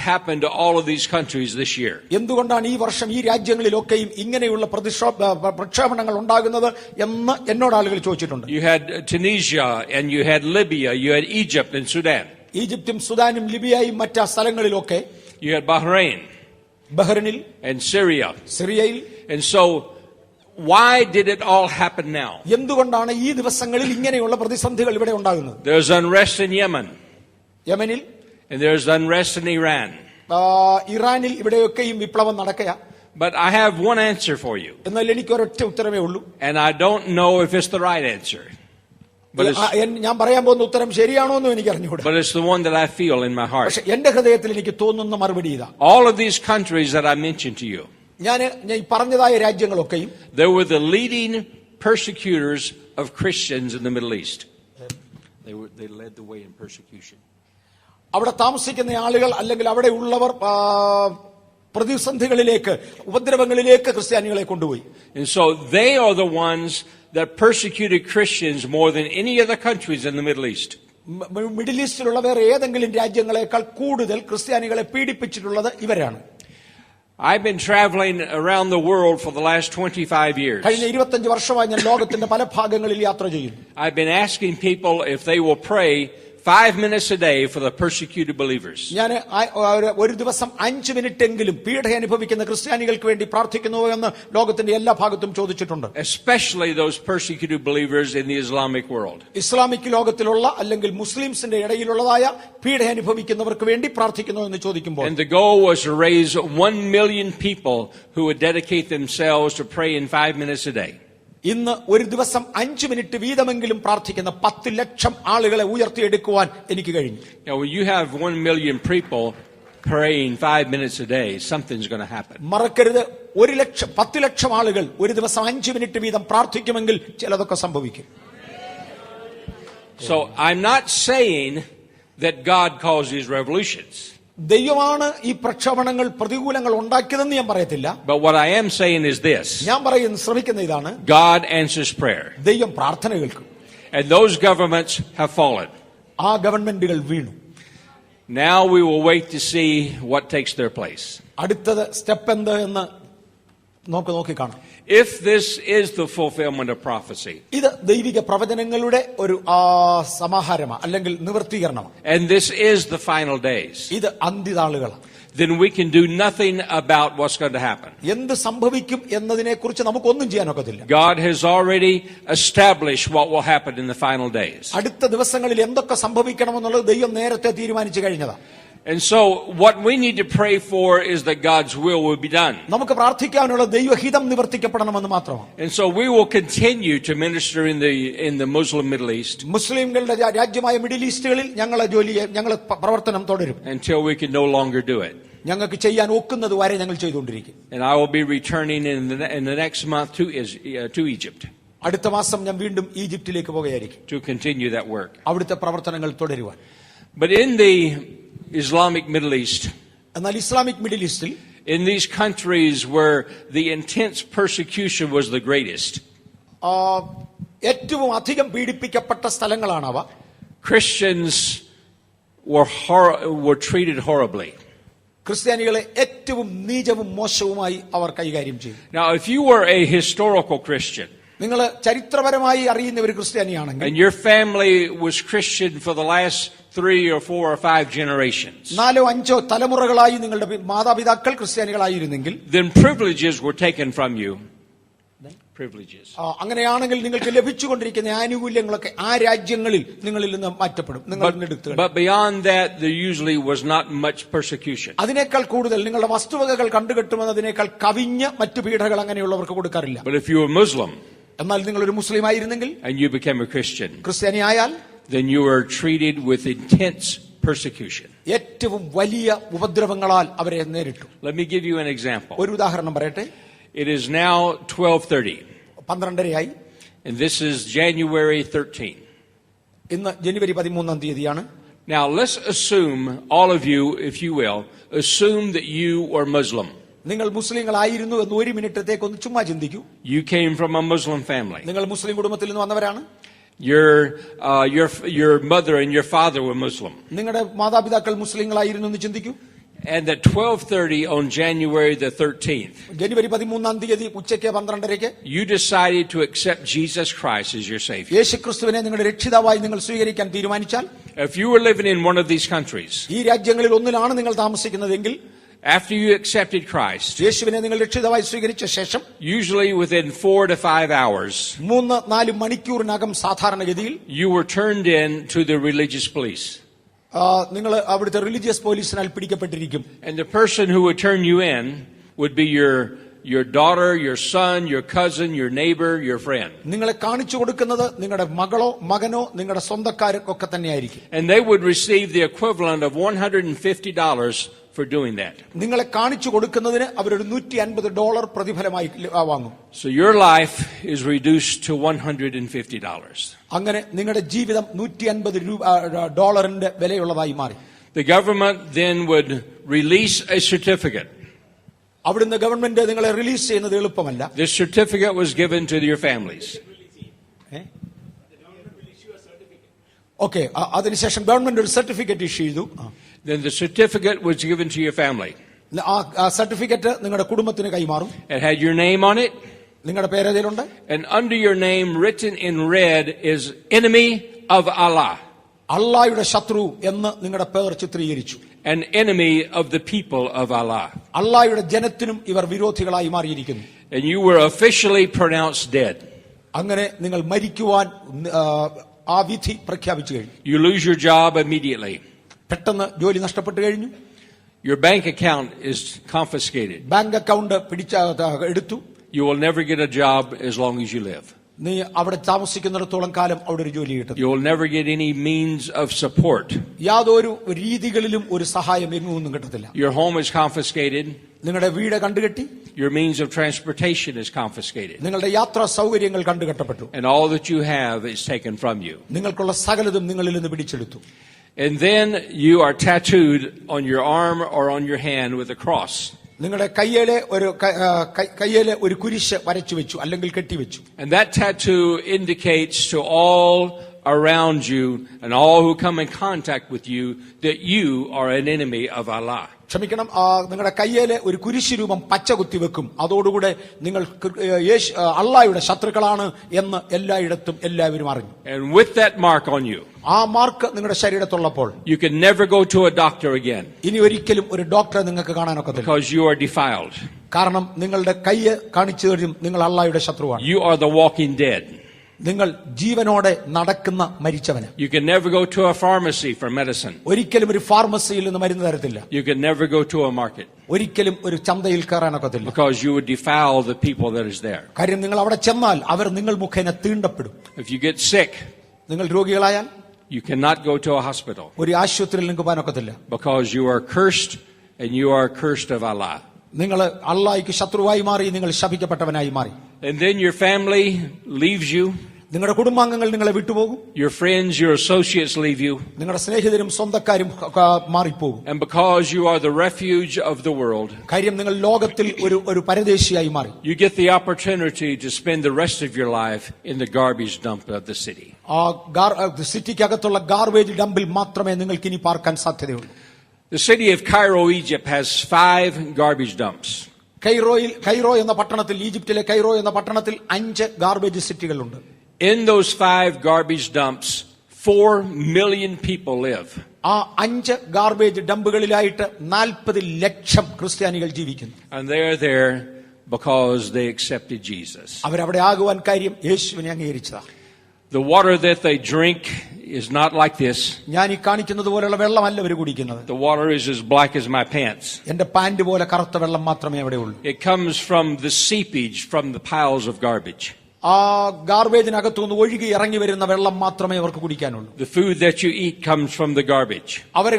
happen to all of these countries this year? എന്തുകൊണ്ടാണ് ഈ വർഷം ഈ രാജ്യങ്ങളിലൊക്കെയും ഇങ്ങനെയുള്ള പ്രക്ഷോഭങ്ങൾ ഉണ്ടാകുന്നത് എന്ന് എന്നോട് ആളുകൾ ചോദിച്ചിട്ടുണ്ട്. You had Tunisia and you had Libya, you had Egypt and Sudan. ഈജിപ്തും സുദാനും ലിബിയയും മറ്റ് സ്ഥലങ്ങളിലൊക്കെ, you had Bahrain, ബഹ്റൈനിൽ and Syria. സിറിയയിൽ. And so why did it all happen now? എന്തുകൊണ്ടാണ് ഈ ദിവസങ്ങളിൽ ഇങ്ങനെയുള്ള പ്രതിസന്ധികൾ ഇവിടെ ഉണ്ടാകുന്നത്? There's unrest in Yemen. യമനിൽ, and there's unrest in Iran. ഇറാനിൽ ഇവിടെയൊക്കെയും വിപ്ലവം നടക്കുക. But I have one answer for you. എന്നാൽ എനിക്ക് ഒരൊറ്റ ഉത്തരമേ ഉള്ളൂ. And I don't know if it's the right answer. ഞാൻ പറയാൻ പോകുന്ന ഉത്തരം ശരിയാണോ എന്നും എനിക്ക് അറിഞ്ഞുകൂടാ. But it's the one that I feel in my heart. പക്ഷെ എന്റെ ഹൃദയത്തിൽ എനിക്ക് തോന്നുന്ന മറുപടി ഇതാ. All of these countries that I mentioned to you, ഞാൻ ഈ പറഞ്ഞതായ രാജ്യങ്ങളൊക്കെയും, they were the leading persecutors of Christians in the Middle East. They led the way in persecution. അവിടെ താമസിക്കുന്ന ആളുകൾ അല്ലെങ്കിൽ അവിടെ ഉള്ളവർ പ്രതിസന്ധികളിലേക്ക്, ഉപദ്രവങ്ങളിലേക്ക് ക്രിസ്ത്യാനികളെ കൊണ്ടുപോയി. And so they are the ones that persecuted Christians more than any other countries in the Middle East. Middle ഈസ്റ്റിലുള്ള വേറെ ഏതെങ്കിലും രാജ്യങ്ങളെക്കാൾ കൂടുതൽ ക്രിസ്ത്യാനികളെ പീഡിപ്പിച്ചിട്ടുള്ളത് ഇവരാണ്. I've been traveling around the world for the last 25 years. കഴിഞ്ഞ 25 വർഷമായി ഞാൻ ലോകത്തിന്റെ പല ഭാഗങ്ങളിൽ യാത്ര ചെയ്യുന്നു. I've been asking people if they will pray 5 minutes a day for the persecuted believers. ഞാൻ ഒരു ദിവസം 5 മിനിറ്റെങ്കിലും പീഡ അനുഭവിക്കുന്ന ക്രിസ്ത്യാനികൾക്ക് വേണ്ടി പ്രാർത്ഥിക്കുന്നുവോ എന്ന് ലോകത്തിന്റെ എല്ലാ ഭാഗത്തും ചോദിച്ചിട്ടുണ്ട്. Especially those persecuted believers in the Islamic world. Islamic ലോകത്തിലുള്ള അല്ലെങ്കിൽ മുസ്ലിംസിന്റെ ഇടയിലുള്ളതായ പീഡ അനുഭവിക്കുന്നവർക്ക് വേണ്ടി പ്രാർത്ഥിക്കുന്നു എന്ന് ചോദിക്കുമ്പോൾ, and the goal was to raise 1 million people who would dedicate themselves to pray in 5 minutes a day. ഇന്ന് ഒരു ദിവസം 5 മിനിറ്റ് വീതമെങ്കിലും പ്രാർത്ഥിക്കുന്ന 10 ലക്ഷം ആളുകളെ ഉയർത്തിയെടുക്കുവാൻ എനിക്ക് കഴിഞ്ഞു. Now, when you have 1 million people praying 5 minutes a day, something's going to happen. മറക്കരുത്, 10 ലക്ഷം ആളുകൾ ഒരു ദിവസം 5 മിനിറ്റ് വീതം പ്രാർത്ഥിക്കുമെങ്കിൽ ചിലതൊക്കെ സംഭവിക്കും. So I'm not saying that God caused these revolutions. ദൈവമാണ് ഈ പ്രക്ഷോഭങ്ങൾ, പ്രതികൂലങ്ങൾ ഉണ്ടാക്കിയതെന്ന് ഞാൻ പറയത്തില്ല. But what I am saying is this. ഞാൻ ശ്രമിക്കുന്ന ഇതാണ്, God answers prayer. ദൈവം പ്രാർത്ഥന കേൾക്കും. And those governments have fallen. ആ ഗവൺമെന്റുകൾ വീണു. Now we will wait to see what takes their place. അടുത്തത് സ്റ്റെപ്പ് എന്ത് എന്ന് നോക്കി കാണാം. If this is the fulfillment of prophecy, ഇത് ദൈവിക പ്രവചനങ്ങളുടെ ഒരു സമാഹാരമാണ് അല്ലെങ്കിൽ നിവർത്തീകരണമാണ്, and this is the final days, ഇത് അന്ത്യനാളുകളാണ്, then we can do nothing about what's going to happen. എന്ത് സംഭവിക്കും എന്നതിനെക്കുറിച്ച് നമുക്കൊന്നും ചെയ്യാനൊക്കത്തില്ല. God has already established what will happen in the final days. അടുത്ത ദിവസങ്ങളിൽ എന്തൊക്കെ സംഭവിക്കണമെന്നുള്ളത് ദൈവം നേരത്തെ തീരുമാനിച്ചു കഴിഞ്ഞതാണ്. And so what we need to pray for is that God's will be done. നമുക്ക് പ്രാർത്ഥിക്കാനുള്ള ദൈവഹിതം നിവർത്തിക്കപ്പെടണമെന്ന് മാത്രമാണ്. And so we will continue to minister in the Muslim Middle East. മുസ്ലിംകളുടെ രാജ്യമായ മിഡിൽ ഈസ്റ്റുകളിൽ ഞങ്ങളെ പ്രവർത്തനം തുടരും. Until we can no longer do it. ഞങ്ങൾക്ക് ചെയ്യാൻ ഒക്കുന്നത് വരെ ഞങ്ങൾ ചെയ്തുകൊണ്ടിരിക്കും. And I will be returning in the next month to Egypt. അടുത്ത മാസം ഞാൻ വീണ്ടും ഈജിപ്തിലേക്ക് പോകുകയായിരിക്കും. To continue that work. അവിടുത്തെ പ്രവർത്തനങ്ങൾ തുടരുവാൻ. But in the Islamic Middle East, എന്നാൽ ഇസ്ലാമിക് മിഡിൽ ഈസ്റ്റിൽ, in these countries where the intense persecution was the greatest, ഏറ്റവും അധികം പീഡിപ്പിക്കപ്പെട്ട സ്ഥലങ്ങളാണവ. Christians were treated horribly. ക്രിസ്ത്യാനികളെ ഏറ്റവും നീചവും മോശവുമായി അവർ കൈകാര്യം ചെയ്തു. Now, if you were a historical Christian, നിങ്ങൾ ചരിത്രപരമായി അറിയുന്ന ഒരു ക്രിസ്ത്യാനിയാണെങ്കിൽ, and your family was Christian for the last 3 or 4 or 5 generations, 4-5 തലമുറകളായി നിങ്ങളുടെ മാതാപിതാക്കൾ ക്രിസ്ത്യാനികളായിരുന്നെങ്കിൽ, then privileges were taken from you. Privileges. അങ്ങനെയാണെങ്കിൽ നിങ്ങൾക്ക് ലഭിച്ചുകൊണ്ടിരിക്കുന്ന ആനുകൂല്യങ്ങളൊക്കെ ആ രാജ്യങ്ങളിൽ നിങ്ങളിൽ നിന്ന് മാറ്റപ്പെടും. But beyond that, there usually was not much persecution. അതിനേക്കാൾ കൂടുതൽ നിങ്ങളുടെ വസ്തുവകകൾ കണ്ടുകെട്ടുമെന്നതിനേക്കാൾ കവിഞ്ഞ മറ്റു പീഡകൾ അങ്ങനെയുള്ളവർക്ക് കൊടുക്കാറില്ല. But if you were Muslim, എന്നാൽ നിങ്ങൾ ഒരു മുസ്ലിം ആയിരുന്നെങ്കിൽ, and you became a Christian, ക്രിസ്ത്യാനിയായാൽ, then you were treated with intense persecution. ഏറ്റവും വലിയ ഉപദ്രവങ്ങളാൽ അവരെ നേരിട്ടു. Let me give you an example. ഒരു ഉദാഹരണം പറയട്ടെ. It is now 12:30. 12:30 and this is January 13. ഇന്ന് ജനുവരി 13 തീയതിയാണ്. Now let's assume, all of you, if you will, assume that you are Muslim. നിങ്ങൾ മുസ്ലിങ്ങളായിരുന്നു എന്ന് ഒരു മിനിറ്റത്തേക്ക് ഒന്ന് ചുമ്മാ ചിന്തിക്കൂ. You came from a Muslim family. നിങ്ങൾ മുസ്ലിം കുടുംബത്തിൽ നിന്ന് വന്നവരാണ്. Your mother and your father were Muslim. നിങ്ങളുടെ മാതാപിതാക്കൾ മുസ്ലിങ്ങളായിരുന്നു എന്ന് ചിന്തിക്കൂ. And at 12:30 on January the 13th, ജനുവരി 13 തീയതി ഉച്ചയ്ക്ക് 12:30 you decided to accept Jesus Christ as your Savior. യേശുക്രിസ്തുവിനെ നിങ്ങളുടെ രക്ഷിതാവായി നിങ്ങൾ സ്വീകരിക്കാൻ തീരുമാനിച്ചാൽ, if you were living in one of these countries, ഈ രാജ്യങ്ങളിൽ ഒന്നിലാണ് നിങ്ങൾ താമസിക്കുന്നതെങ്കിൽ, after you accepted Christ, യേശുവിനെ നിങ്ങൾ രക്ഷിതാവായി സ്വീകരിച്ച ശേഷം, usually within 4 to 5 hours, 3-4 മണിക്കൂറിനകം സാധാരണഗതിയിൽ, you were turned in to the religious police. നിങ്ങൾ അവിടുത്തെ religious പോലീസിനാൽ പിടിക്കപ്പെട്ടിരിക്കും. And the person who would turn you in would be your daughter, your son, your cousin, your neighbor, your friend. നിങ്ങളെ കാണിച്ചു കൊടുക്കുന്നത് നിങ്ങളുടെ മകളോ മകനോ നിങ്ങളുടെ സ്വന്തക്കാരൊക്കെ തന്നെയായിരിക്കും. And they would receive the equivalent of $150 for doing that. നിങ്ങളെ കാണിച്ചു കൊടുക്കുന്നതിന് അവരൊരു $150 പ്രതിഫലമായി വാങ്ങും. So your life is reduced to $150. അങ്ങനെ നിങ്ങളുടെ ജീവിതം $150 വിലയുള്ളതായി മാറി. The government then would release a certificate. അവിടുന്ന് ഗവൺമെന്റ് നിങ്ങളെ റിലീസ് ചെയ്യുന്നത് എളുപ്പമല്ല. This certificate was given to your families. Okay, അതിനുശേഷം ഗവൺമെന്റ് ഒരു സർട്ടിഫിക്കറ്റ് ഇഷ്യൂ ചെയ്തു. Then the certificate was given to your family. ആ സർട്ടിഫിക്കറ്റ് നിങ്ങളുടെ കുടുംബത്തിന് കൈമാറും. It had your name on it. നിങ്ങളുടെ പേര് അതിലുണ്ട്. And under your name, written in red, is enemy of Allah. അള്ളാഹയുടെ ശത്രു എന്ന് നിങ്ങളുടെ പേർ ചിത്രീകരിച്ചു. An enemy of the people of Allah. അള്ളാഹയുടെ ജനത്തിനും ഇവർ വിരോധികളായി മാറിയിരിക്കുന്നു. And you were officially pronounced dead. അങ്ങനെ നിങ്ങൾ മരിക്കുവാൻ ആ വിധി പ്രഖ്യാപിച്ചു കഴിഞ്ഞു. You lose your job immediately. പെട്ടെന്ന് ജോലി നഷ്ടപ്പെട്ടു കഴിഞ്ഞു. Your bank account is confiscated. Bank account എടുത്തു. You will never get a job as long as you live. നീ അവിടെ താമസിക്കുന്നിടത്തോളം കാലം അവിടെ ഒരു ജോലി കിട്ടും. You will never get any means of support. യാതൊരു രീതികളിലും ഒരു സഹായം എങ്ങും കിട്ടത്തില്ല. Your home is confiscated. നിങ്ങളുടെ വീട് കണ്ടുകെട്ടി. Your means of transportation is confiscated. നിങ്ങളുടെ യാത്രാ സൗകര്യങ്ങൾ കണ്ടുകെട്ടപ്പെട്ടു. And all that you have is taken from you. നിങ്ങൾക്കുള്ള സകലതും നിങ്ങളിൽ നിന്ന് പിടിച്ചെടുത്തു. And then you are tattooed on your arm or on your hand with a cross. നിങ്ങളുടെ കയ്യിലെ ഒരു കുരിശ് വരച്ചു വെച്ചു അല്ലെങ്കിൽ കെട്ടിവെച്ചു. And that tattoo indicates to all around you and all who come in contact with you that you are an enemy of Allah. ക്ഷമിക്കണം, നിങ്ങളുടെ കയ്യിലെ ഒരു കുരിശ് രൂപം പച്ച കുത്തിവെക്കും. അതോടുകൂടെ നിങ്ങൾ അള്ളാഹയുടെ ശത്രുക്കളാണ് എന്ന് എല്ലായിടത്തും എല്ലാവരും അറിഞ്ഞു. And with that mark on you, ആ മാർക്ക് നിങ്ങളുടെ ശരീരത്തുള്ളപ്പോൾ you can never go to a doctor again. ഇനി ഒരിക്കലും ഒരു ഡോക്ടറെ നിങ്ങൾക്ക് കാണാനൊക്കത്തില്ല. Because you are defiled. കാരണം നിങ്ങളുടെ കയ്യ് കാണിച്ചു തരും നിങ്ങൾ അള്ളാഹയുടെ ശത്രുവാണ്. You are the walking dead. നിങ്ങൾ ജീവനോടെ നടക്കുന്ന മരിച്ചവന്. You can never go to a pharmacy for medicine. ഒരിക്കലും ഒരു ഫാർമസിയിൽ നിന്ന് മരുന്ന് തരത്തില്ല. You can never go to a market. ഒരിക്കലും ഒരു ചന്തയിൽ കയറാനൊക്കത്തില്ല. Because you would defile the people that is there. കാര്യം നിങ്ങൾ അവിടെ ചെന്നാൽ അവർ നിങ്ങൾ മുഖേന തീണ്ടപ്പെടും. If you get sick, നിങ്ങൾ രോഗികളായാൽ you cannot go to a hospital. ഒരു ആശുപത്രിയിൽ നിങ്ങൾക്ക് പോകാനൊക്കത്തില്ല. Because you are cursed and you are cursed of Allah. നിങ്ങൾ അള്ളാഹ്ക്ക് ശത്രുവായി മാറി, നിങ്ങൾ ശപിക്കപ്പെട്ടവനായി മാറി. And then your family leaves you. നിങ്ങളുടെ കുടുംബാംഗങ്ങൾ നിങ്ങളെ വിട്ടുപോകും. Your friends, your associates leave you. നിങ്ങളുടെ സ്നേഹിതരും സ്വന്തക്കാരും മാറിപ്പോകും. And because you are the refuge of the world, കാര്യം നിങ്ങൾ ലോകത്തിൽ ഒരു പരദേശിയായി മാറി. you get the opportunity to spend the rest of your life in the garbage dump of the city. ആ സിറ്റിക്കകത്തുള്ള garbage ഡംപിൽ മാത്രമേ നിങ്ങൾക്ക് ഇനി പാർക്കാൻ സാധ്യതയുള്ളൂ. The city of Cairo, Egypt has 5 garbage dumps. Cairo എന്ന പട്ടണത്തിൽ, ഈജിപ്തിലെ കൈറോ എന്ന പട്ടണത്തിൽ 5 garbage സിറ്റികളുണ്ട്. In those 5 garbage dumps, 4 million people live. ആ 5 ഗാർബേജ് ഡംപുകളിലായിട്ട് 40 ലക്ഷം ക്രിസ്ത്യാനികൾ ജീവിക്കുന്നു. And they are there because they accepted Jesus. അവരവിടെ ആകുവാൻ കാര്യം യേശുവിനെ അംഗീകരിച്ചതാണ്. The water that they drink is not like this. ഞാൻ ഈ കാണിക്കുന്നത് പോലെയുള്ള വെള്ളമല്ല അവർ കുടിക്കുന്നത്. The water is as black as my pants. എന്റെ പാന്റ് പോലെ കറുത്ത വെള്ളം മാത്രമേ അവിടെ ഉള്ളൂ. It comes from the seepage from the piles of garbage. ആ ഗാർബേജിനകത്തുനിന്ന് ഒഴുകി ഇറങ്ങി വരുന്ന വെള്ളം മാത്രമേ അവർക്ക് കുടിക്കാനുള്ളൂ. The food that you eat comes from the garbage. അവർ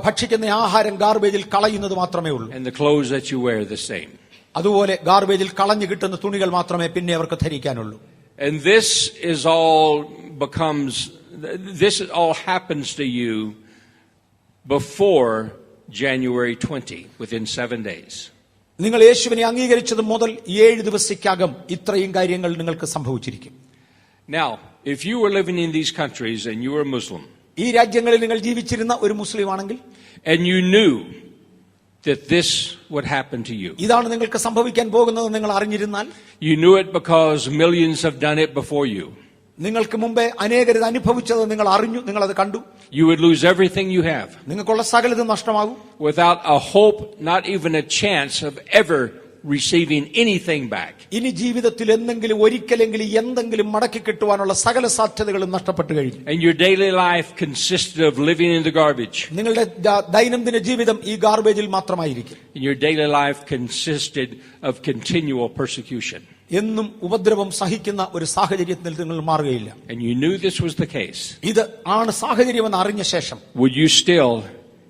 ഭക്ഷിക്കുന്ന ആഹാരം ഗാർബേജിൽ കളയുന്നത് മാത്രമേ ഉള്ളൂ. And the clothes that you wear the same. അതുപോലെ ഗാർബേജിൽ കളഞ്ഞു കിട്ടുന്ന തുണികൾ മാത്രമേ പിന്നെ അവർക്ക് ധരിക്കാനുള്ളൂ. And this all happens to you before January 20, within 7 days. നിങ്ങൾ യേശുവിനെ അംഗീകരിച്ചത് മുതൽ 7 ദിവസത്തിനകം ഇത്രയും കാര്യങ്ങൾ നിങ്ങൾക്ക് സംഭവിച്ചിരിക്കും. Now, if you were living in these countries and you were a Muslim, ഈ രാജ്യങ്ങളിൽ നിങ്ങൾ ജീവിച്ചിരുന്ന ഒരു മുസ്ലിം ആണെങ്കിൽ, and you knew that this would happen to you, ഇതാണ് നിങ്ങൾക്ക് സംഭവിക്കാൻ പോകുന്നത് നിങ്ങൾ അറിഞ്ഞിരുന്നാൽ, you knew it because millions have done it before you. നിങ്ങൾക്ക് മുമ്പേ അനേകർ ഇത് അനുഭവിച്ചത് നിങ്ങൾ അറിഞ്ഞു, നിങ്ങൾ അത് കണ്ടു. You would lose everything you have. നിങ്ങൾക്കുള്ള സകലതും നഷ്ടമാകും. Without a hope, not even a chance of ever receiving anything back. ഇനി ജീവിതത്തിൽ എന്തെങ്കിലും ഒരിക്കലെങ്കിലും എന്തെങ്കിലും മടക്കി കിട്ടുവാനുള്ള സകല സാധ്യതകളും നഷ്ടപ്പെട്ടു കഴിഞ്ഞു. And your daily life consisted of living in the garbage. നിങ്ങളുടെ ദൈനംദിന ജീവിതം ഈ ഗാർബേജിൽ മാത്രമായിരിക്കും. And your daily life consisted of continual persecution. എന്നും ഉപദ്രവം സഹിക്കുന്ന ഒരു സാഹചര്യത്തിൽ നിങ്ങൾ മാറുകയില്ല. And you knew this was the case. ഇത് ആണ് സാഹചര്യമെന്ന് അറിഞ്ഞ ശേഷം Would you still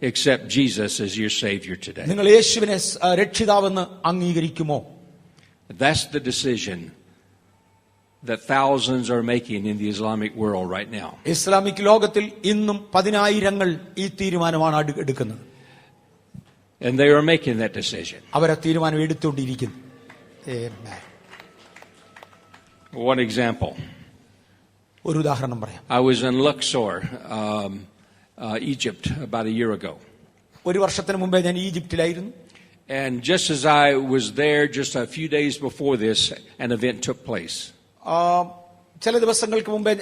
accept Jesus as your Savior today? നിങ്ങൾ യേശുവിനെ രക്ഷിതാവെന്ന് അംഗീകരിക്കുമോ? That's the decision that thousands are making in the Islamic world right now. Islamic ലോകത്തിൽ ഇന്നും പതിനായിരങ്ങൾ ഈ തീരുമാനമാണ് എടുക്കുന്നത്. And they are making that decision. അവർ ആ തീരുമാനം എടുത്തുകൊണ്ടിരിക്കുന്നു. Amen. One example. ഒരു ഉദാഹരണം പറയാം. I was in Luxor, Egypt, about a year ago. ഒരു വർഷത്തിന് മുമ്പേ ഞാൻ ഈജിപ്തിലായിരുന്നു. And just as I was there, just a few days before this, an event took place. ചില ദിവസങ്ങൾക്ക് മുമ്പേ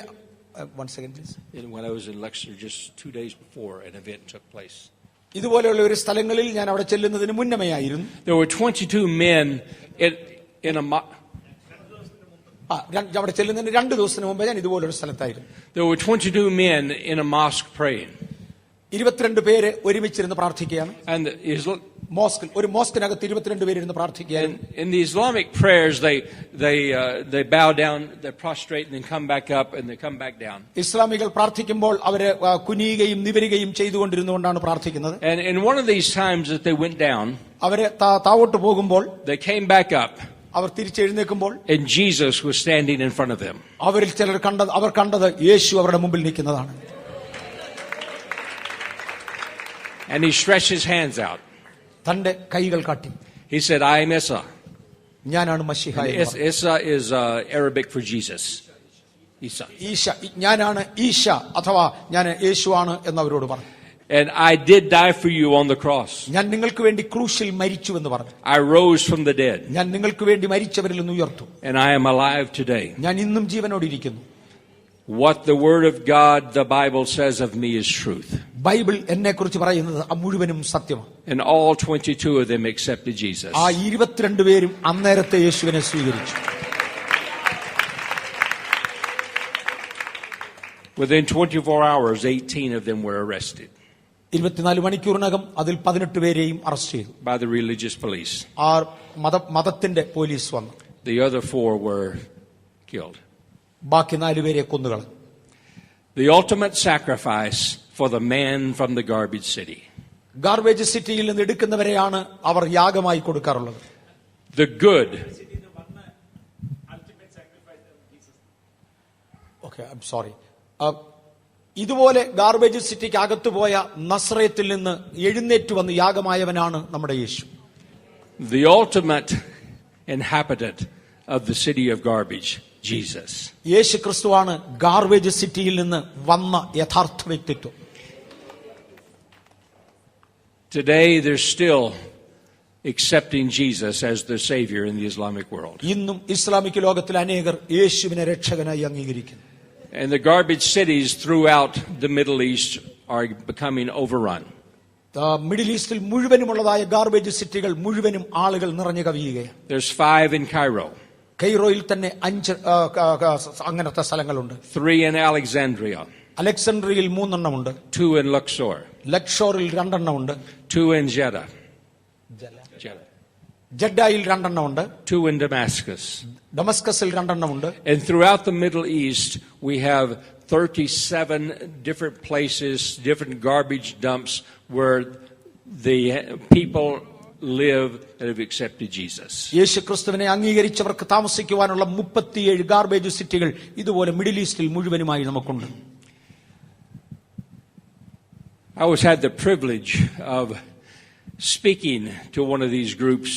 one second please. When I was in Luxor, just 2 days before, an event took place. ഇതുപോലെയുള്ള ഒരു സ്ഥലങ്ങളിൽ ഞാൻ അവിടെ ചെല്ലുന്നതിന് മുന്നമേയായിരുന്നു. There were 22 men in a അവിടെ ചെല്ലുന്നതിന് 2 ദിവസത്തിന് മുമ്പേ ഞാൻ ഇതുപോലൊരു സ്ഥലത്തായിരുന്നു. There were 22 men in a mosque praying. 22 പേര് ഒരുമിച്ചിരുന്ന് പ്രാർത്ഥിക്കുകയാണ്. And മോസ്കിൽ, ഒരു മോസ്കിനകത്ത് 22 പേര് ഇരുന്ന് പ്രാർത്ഥിക്കുകയാണ്. in the Islamic prayers, they bow down, they prostrate, and then come back up, and they come back down. ഇസ്ലാമികൾ പ്രാർത്ഥിക്കുമ്പോൾ അവര് കുനിയുകയും നിവരുകയും ചെയ്തുകൊണ്ടിരുന്നുകൊണ്ടാണ് പ്രാർത്ഥിക്കുന്നത്. And in one of these times that they went down, അവര് താവോട്ട് പോകുമ്പോൾ, they came back up. Our തിരിച്ചെഴുന്നേൽക്കുമ്പോൾ, And Jesus was standing in front of them. അവരിൽ ചിലർ കണ്ടത് യേശു അവരുടെ മുമ്പിൽ നിൽക്കുന്നതാണ്. And he stretched his hands out. തന്റെ കൈകൾ കാട്ടി. He said, I am Isa. ഞാനാണ് മശീഹ. Isa is Arabic for Jesus. Isa. ഈശ, ഞാനാണ് ഈശ അഥവാ ഞാൻ യേശുവാണ് എന്ന് അവരോട് പറഞ്ഞു. And I did die for you on the cross. ഞാൻ നിങ്ങൾക്ക് വേണ്ടി ക്രൂശിൽ മരിച്ചു എന്ന് പറഞ്ഞു. I rose from the dead. ഞാൻ നിങ്ങൾക്ക് വേണ്ടി മരിച്ചവരിൽ നിന്ന് ഉയർത്തു. And I am alive today. ഞാൻ ഇന്നും ജീവനോടെ ഇരിക്കുന്നു. What the Word of God, the Bible says of me is truth. Bible എന്നെ കുറിച്ച് പറയുന്നത് മുഴുവനും സത്യമാണ്. And all 22 of them accepted Jesus. ആ 22 പേരും അന്നേരത്തെ യേശുവിനെ സ്വീകരിച്ചു. Within 24 hours, 18 of them were arrested 24 മണിക്കൂറിനകം അതിൽ 18 പേരെയും അറസ്റ്റ് ചെയ്തു. by the religious police. ആ മതത്തിന്റെ പോലീസ് വന്നു. The other 4 were killed. ബാക്കി 4 പേരെ കൊന്നുകളഞ്ഞു. The ultimate sacrifice for the man from the garbage city. Garbage സിറ്റിയിൽ നിന്ന് എടുക്കുന്നവരെയാണ് അവർ യാഗമായി കൊടുക്കാറുള്ളത്. The good. Okay, I'm sorry. ഇതുപോലെ ഗാർബേജ് സിറ്റിക്ക് അകത്തു പോയ നസ്രയത്തിൽ നിന്ന് എഴുന്നേറ്റ് വന്ന് യാഗമായവനാണ് നമ്മുടെ യേശു. The ultimate inhabitant of the city of garbage, Jesus. യേശു ക്രിസ്തുവാണ് ഗാർബേജ് സിറ്റിയിൽ നിന്ന് വന്ന യഥാർത്ഥ വ്യക്തിത്വം. Today they're still accepting Jesus as their savior in the Islamic world. ഇന്നും ഇസ്ലാമിക് ലോകത്തിൽ അനേകർ യേശുവിനെ രക്ഷകനായി അംഗീകരിക്കുന്നു. And the garbage cities throughout the Middle East are becoming overrun. Middle ഈസ്റ്റിൽ മുഴുവനുമുള്ളതായ ഗാർബേജ് സിറ്റികൾ മുഴുവനും ആളുകൾ നിറഞ്ഞു കവിയുകയാണ്. There's 5 in Cairo. കൈറോയിൽ തന്നെ 5 അങ്ങനത്തെ സ്ഥലങ്ങളുണ്ട്. 3 in Alexandria. അലക്സാണ്ട്രിയയിൽ 3 എണ്ണമുണ്ട്. 2 in Luxor. ലക്ഷോറിൽ 2 എണ്ണമുണ്ട്. 2 in Jeddah. ജഡ്ഡായിൽ 2 എണ്ണമുണ്ട്. 2 in Damascus. ഡമസ്കസിൽ 2 എണ്ണമുണ്ട്. And throughout the Middle East, we have 37 different places, different garbage dumps where the people live that have accepted Jesus. യേശു ക്രിസ്തുവിനെ അംഗീകരിച്ചവർക്ക് താമസിക്കുവാനുള്ള 37 garbage സിറ്റികൾ ഇതുപോലെ middle ഈസ്റ്റിൽ മുഴുവനുമായി നമുക്കുണ്ട്. I always had the privilege of speaking to one of these groups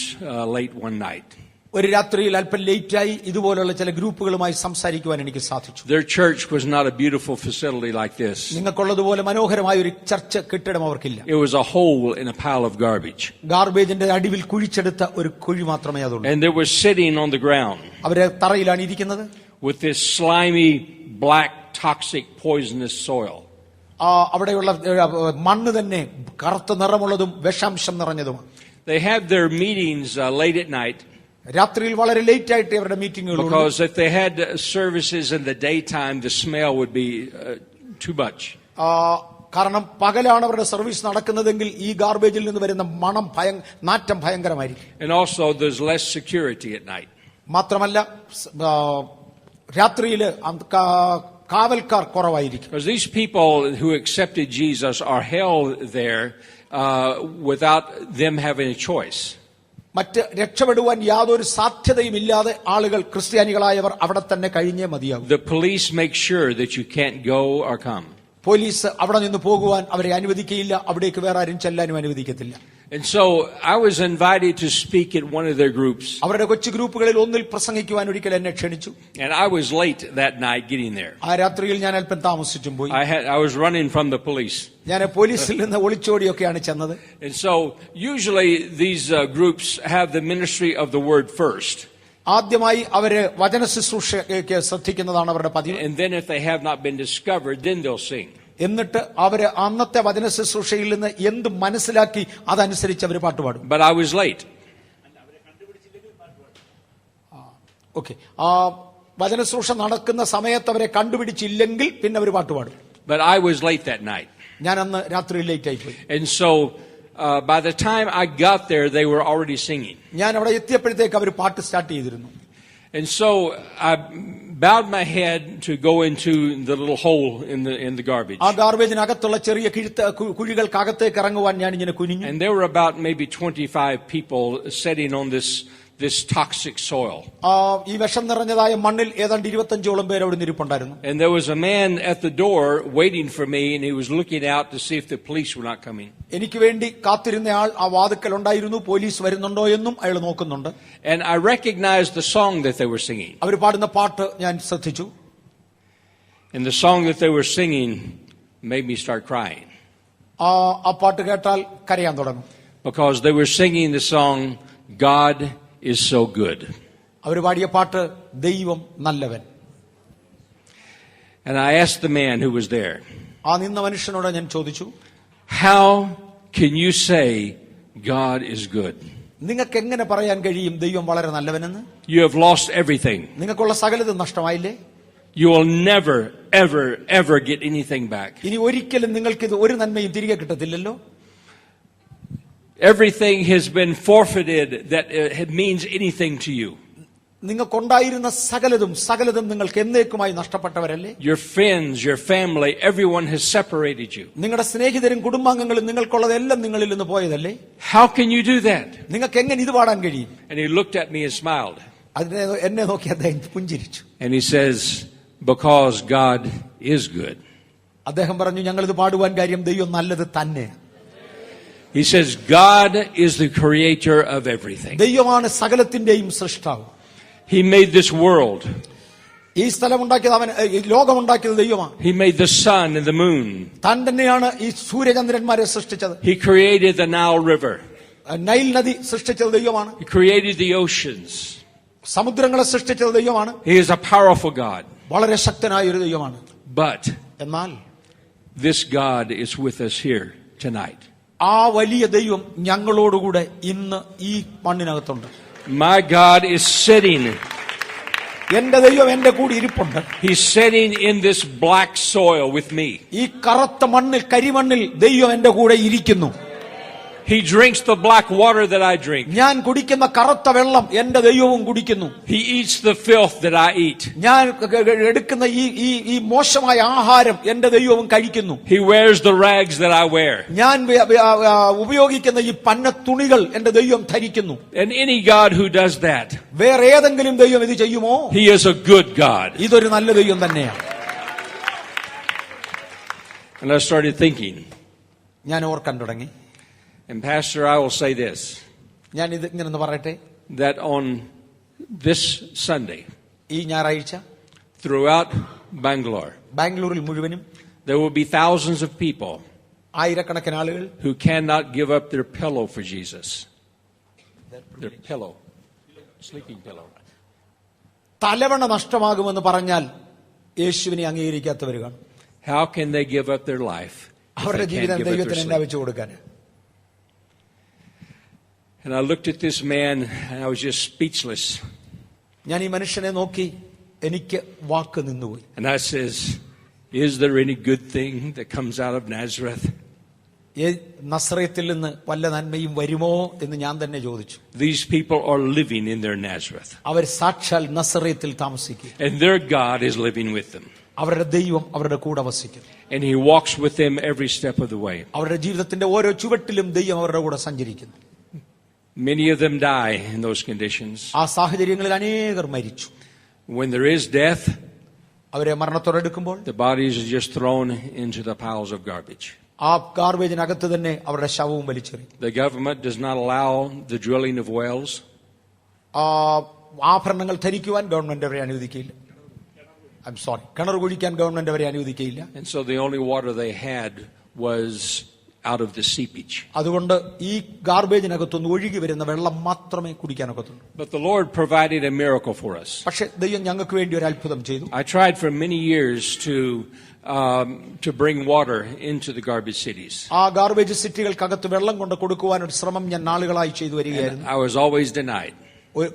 late one night. ഒരു രാത്രിയിൽ അല്പം ലേറ്റായി ഇതുപോലുള്ള ചില ഗ്രൂപ്പുകളുമായി സംസാരിക്കുവാൻ എനിക്ക് സാധിച്ചു. Their church was not a beautiful facility like this. നിങ്ങൾക്കുള്ളതുപോലെ മനോഹരമായ ഒരു ചർച്ച് കെട്ടിടം അവർക്കില്ല. It was a hole in a pile of garbage. ഗാർബേജിന്റെ അടിയിൽ കുഴിച്ചെടുത്ത ഒരു കുഴി മാത്രമേ അതുള്ളൂ. And they were sitting on the ground അവരെ തറയിലാണ് ഇരിക്കുന്നത്. with this slimy, black, toxic, poisonous soil. അവിടെയുള്ള മണ്ണ് തന്നെ കറുത്ത നിറമുള്ളതും വിഷാംശം നിറഞ്ഞതുമാണ്. They have their meetings late at night. രാത്രിയിൽ വളരെ ലേറ്റ് ആയിട്ട് അവരുടെ മീറ്റിംഗുകൾ Because if they had services in the daytime, the smell would be too much. കാരണം പകലാണ് അവരുടെ സർവീസ് നടക്കുന്നതെങ്കിൽ ഈ ഗാർബേജിൽ നിന്ന് വരുന്ന നാറ്റം ഭയങ്കരമായിരിക്കും. And also there's less security at night. മാത്രമല്ല രാത്രിയിൽ കാവൽക്കാർ കുറവായിരിക്കും. Because these people who accepted Jesus are held there without them having a choice. മറ്റ് രക്ഷപ്പെടുവാൻ യാതൊരു സാധ്യതയുമില്ലാതെ ആളുകൾ ക്രിസ്ത്യാനികളായവർ അവിടെ തന്നെ കഴിഞ്ഞേ മതിയാകും. The police make sure that you can't go or come. Police അവിടെ നിന്ന് പോകുവാൻ അവരെ അനുവദിക്കുകയില്ല, അവിടേക്ക് വേറെ ആരും ചെല്ലാനും അനുവദിക്കത്തില്ല. And so I was invited to speak at one of their groups. അവരുടെ കൊച്ചു ഗ്രൂപ്പുകളിൽ ഒന്നിൽ പ്രസംഗിക്കുവാൻ ഒരിക്കൽ എന്നെ ക്ഷണിച്ചു. And I was late that night getting there. ആ രാത്രിയിൽ ഞാൻ അല്പം താമസിച്ചും പോയി. I was running from the police. ഞാൻ പോലീസിൽ നിന്ന് ഒളിച്ചോടിയൊക്കെയാണ് ചെന്നത്. And so usually these groups have the ministry of the word first. ആദ്യമായി അവര് വചന ശുശ്രൂഷയ്ക്ക് ശ്രദ്ധിക്കുന്നതാണ് അവരുടെ പതിവ്. And then if they have not been discovered, then they'll sing. എന്നിട്ട് അവര് അന്നത്തെ വചന ശുശ്രൂഷയിൽ നിന്ന് എന്ത് മനസ്സിലാക്കി അതനുസരിച്ച് അവർ പാട്ടുപാടും. But I was late. Okay, ആ വചന ശുശ്രൂഷ നടക്കുന്ന സമയത്ത് അവരെ കണ്ടുപിടിച്ചില്ലെങ്കിൽ പിന്നെ അവർ പാട്ടുപാടും. But I was late that night. ഞാൻ അന്ന് രാത്രി ലേറ്റ് ആയിപ്പോയി. And so by the time I got there, they were already singing. ഞാൻ അവിടെ എത്തിയപ്പോഴത്തേക്ക് അവർ പാട്ട് സ്റ്റാർട്ട് ചെയ്തിരുന്നു. And so I bowed my head to go into the little hole in the garbage. ആ ഗാർബേജിനകത്തുള്ള ചെറിയ കുഴികൾക്കകത്തേക്ക് ഇറങ്ങുവാൻ ഞാൻ ഇങ്ങനെ കുനിഞ്ഞു. And there were about maybe 25 people sitting on this toxic soil. ഈ വിഷം നിറഞ്ഞതായ മണ്ണിൽ ഏതാണ്ട് 25ഓളം പേർ അവിടെ ഇരിപ്പുണ്ടായിരുന്നു. And there was a man at the door waiting for me, and he was looking out to see if the police were not coming. എനിക്ക് വേണ്ടി കാത്തിരുന്നയാൾ ആ വാതിക്കൽ ഉണ്ടായിരുന്നു, പോലീസ് വരുന്നുണ്ടോ എന്നും അയാൾ നോക്കുന്നുണ്ട്. And I recognized the song that they were singing. അവർ പാടുന്ന പാട്ട് ഞാൻ ശ്രദ്ധിച്ചു. And the song that they were singing made me start crying. ആ പാട്ട് കേട്ടാൽ കരയാൻ തുടങ്ങും. Because they were singing the song, God is so good. അവർ പാടിയ പാട്ട് ദൈവം നല്ലവൻ. And I asked the man who was there, ആ നിന്ന മനുഷ്യനോട് ഞാൻ ചോദിച്ചു, how can you say God is good? നിങ്ങൾക്ക് എങ്ങനെ പറയാൻ കഴിയും ദൈവം വളരെ നല്ലവനെന്ന്? You have lost everything. നിങ്ങൾക്കുള്ള സകലതും നഷ്ടമായില്ലേ? You will never, ever get anything back. ഇനി ഒരിക്കലും നിങ്ങൾക്കിത് ഒരു നന്മയും തിരികെ കിട്ടത്തില്ലല്ലോ. Everything has been forfeited that means anything to you. നിങ്ങൾക്കുണ്ടായിരുന്ന സകലതും നിങ്ങൾക്ക് എന്നേക്കുമായി നഷ്ടപ്പെട്ടവരല്ലേ? Your friends, your family, everyone has separated you. നിങ്ങളുടെ സ്നേഹിതരും കുടുംബാംഗങ്ങളും നിങ്ങൾക്കുള്ളതെല്ലാം നിങ്ങളിൽ നിന്ന് പോയതല്ലേ? How can you do that? നിങ്ങൾക്ക് എങ്ങനെ ഇത് പാടാൻ കഴിയും? And he looked at me and smiled. എന്നെ നോക്കി അദ്ദേഹം പുഞ്ചിരിച്ചു. And he says, because God is good. അദ്ദേഹം പറഞ്ഞു, ഞങ്ങൾ ഇത് പാടുവാൻ കാര്യം ദൈവം നല്ലത് തന്നെ. He says, God is the creator of everything. ദൈവമാണ് സകലത്തിന്റെയും സൃഷ്ടാവ്. He made this world. ഈ സ്ഥലം ഉണ്ടാക്കിയത് ലോകം ഉണ്ടാക്കിയത് ദൈവമാണ്. He made the sun and the moon. താൻ തന്നെയാണ് ഈ സൂര്യചന്ദ്രന്മാരെ സൃഷ്ടിച്ചത്. He created the Nile River. Nile നദി സൃഷ്ടിച്ചത് ദൈവമാണ്. He created the oceans. സമുദ്രങ്ങളെ സൃഷ്ടിച്ചത് ദൈവമാണ്. He is a powerful God. വളരെ ശക്തനായ ഒരു ദൈവമാണ്. But എന്നാൽ this God is with us here tonight. ആ വലിയ ദൈവം ഞങ്ങളോടുകൂടെ ഇന്ന് ഈ മണ്ണിനകത്തുണ്ട്. My God is sitting. എന്റെ ദൈവം എന്റെ കൂടി ഇരിപ്പുണ്ട്. He's sitting in this black soil with me. ഈ കറുത്ത മണ്ണിൽ, കരിമണ്ണിൽ ദൈവം എന്റെ കൂടെ ഇരിക്കുന്നു. He drinks the black water that I drink. ഞാൻ കുടിക്കുന്ന കറുത്ത വെള്ളം എന്റെ ദൈവവും കുടിക്കുന്നു. He eats the filth that I eat. ഞാൻ എടുക്കുന്ന ഈ മോശമായ ആഹാരം എന്റെ ദൈവവും കഴിക്കുന്നു. He wears the rags that I wear. ഞാൻ ഉപയോഗിക്കുന്ന ഈ പന്ന തുണികൾ എന്റെ ദൈവം ധരിക്കുന്നു. And any God who does that, വേറെ ഏതെങ്കിലും ദൈവം ഇത് ചെയ്യുമോ? He is a good God. ഇതൊരു നല്ല ദൈവം തന്നെയാണ്. And I started thinking. ഞാൻ ഓർക്കാൻ തുടങ്ങി. And Pastor, I will say this. ഞാൻ ഇത് ഇങ്ങനെ പറയട്ടെ. That on this Sunday, ഈ ഞായറാഴ്ച, throughout Bangalore, ബാംഗ്ലൂരിൽ മുഴുവനും, there will be thousands of people ആയിരക്കണക്കിന് ആളുകൾ who cannot give up their pillow for Jesus. Their pillow, sleeping pillow. തലവണ നഷ്ടമാകുമെന്ന് പറഞ്ഞാൽ യേശുവിനെ അംഗീകരിക്കാത്തവർ കാണും. How can they give up their life? അവരുടെ ജീവിതം ദൈവത്തിന് എന്നാ വെച്ചു കൊടുക്കാൻ? And I looked at this man and I was just speechless. ഞാൻ ഈ മനുഷ്യനെ നോക്കി, എനിക്ക് വാക്ക് നിന്നുപോയി. And I says, is there any good thing that comes out of Nazareth? നസ്രയത്തിൽ നിന്ന് വല്ല നന്മയും വരുമോ എന്ന് ഞാൻ തന്നെ ചോദിച്ചു. These people are living in their Nazareth. അവർ സാക്ഷാൽ നസ്രയത്തിൽ താമസിക്കുക. And their God is living with them. അവരുടെ ദൈവം അവരുടെ കൂടെ വസിക്കുന്നു. And he walks with them every step of the way. അവരുടെ ജീവിതത്തിന്റെ ഓരോ ചുവട്ടിലും ദൈവം അവരുടെ കൂടെ സഞ്ചരിക്കുന്നു. Many of them die in those conditions. ആ സാഹചര്യങ്ങളിൽ അനേകർ മരിച്ചു. When there is death, അവരെ മരണത്തോടെടുക്കുമ്പോൾ the bodies are just thrown into the piles of garbage. ആ ഗാർബേജിനകത്ത് തന്നെ അവരുടെ ശവവും വലിച്ചെറിയും. The government does not allow the drilling of wells. ആഭരണങ്ങൾ ധരിക്കുവാൻ ഗവൺമെന്റ് അവരെ അനുവദിക്കില്ല. കിണർ കുഴിക്കാൻ ഗവൺമെന്റ് അവരെ അനുവദിക്കില്ല. And so the only water they had was out of the seepage. അതുകൊണ്ട് ഈ ഗാർബേജിനകത്തുനിന്ന് ഒഴുകി വരുന്ന വെള്ളം മാത്രമേ കുടിക്കാനൊക്കത്തുള്ളൂ. But the Lord provided a miracle for us. പക്ഷേ ദൈവം ഞങ്ങൾക്ക് വേണ്ടി ഒരു അത്ഭുതം ചെയ്തു. I tried for many years to bring water into the garbage cities. ആ ഗാർബേജ് സിറ്റികൾക്കകത്ത് വെള്ളം കൊണ്ട് കൊടുക്കുവാൻ ഒരു ശ്രമം ഞാൻ നാളുകളായി ചെയ്തു വരികയായിരുന്നു. I was always denied.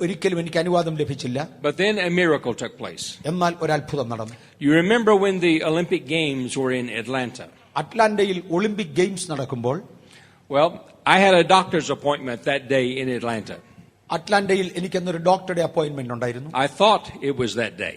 ഒരിക്കലും എനിക്ക് അനുവാദം ലഭിച്ചില്ല. But then a miracle took place. എന്നാൽ ഒരു അത്ഭുതം നടന്നു. You remember when the Olympic Games were in Atlanta? അറ്റ്ലാന്റയിൽ ഒളിമ്പിക് ഗെയിംസ് നടക്കുമ്പോൾ, well, I had a doctor's appointment that day in Atlanta. അറ്റ്ലാന്റയിൽ എനിക്ക് അന്നൊരു ഡോക്ടറുടെ അപ്പോയിന്റ്മെന്റ് ഉണ്ടായിരുന്നു. I thought it was that day.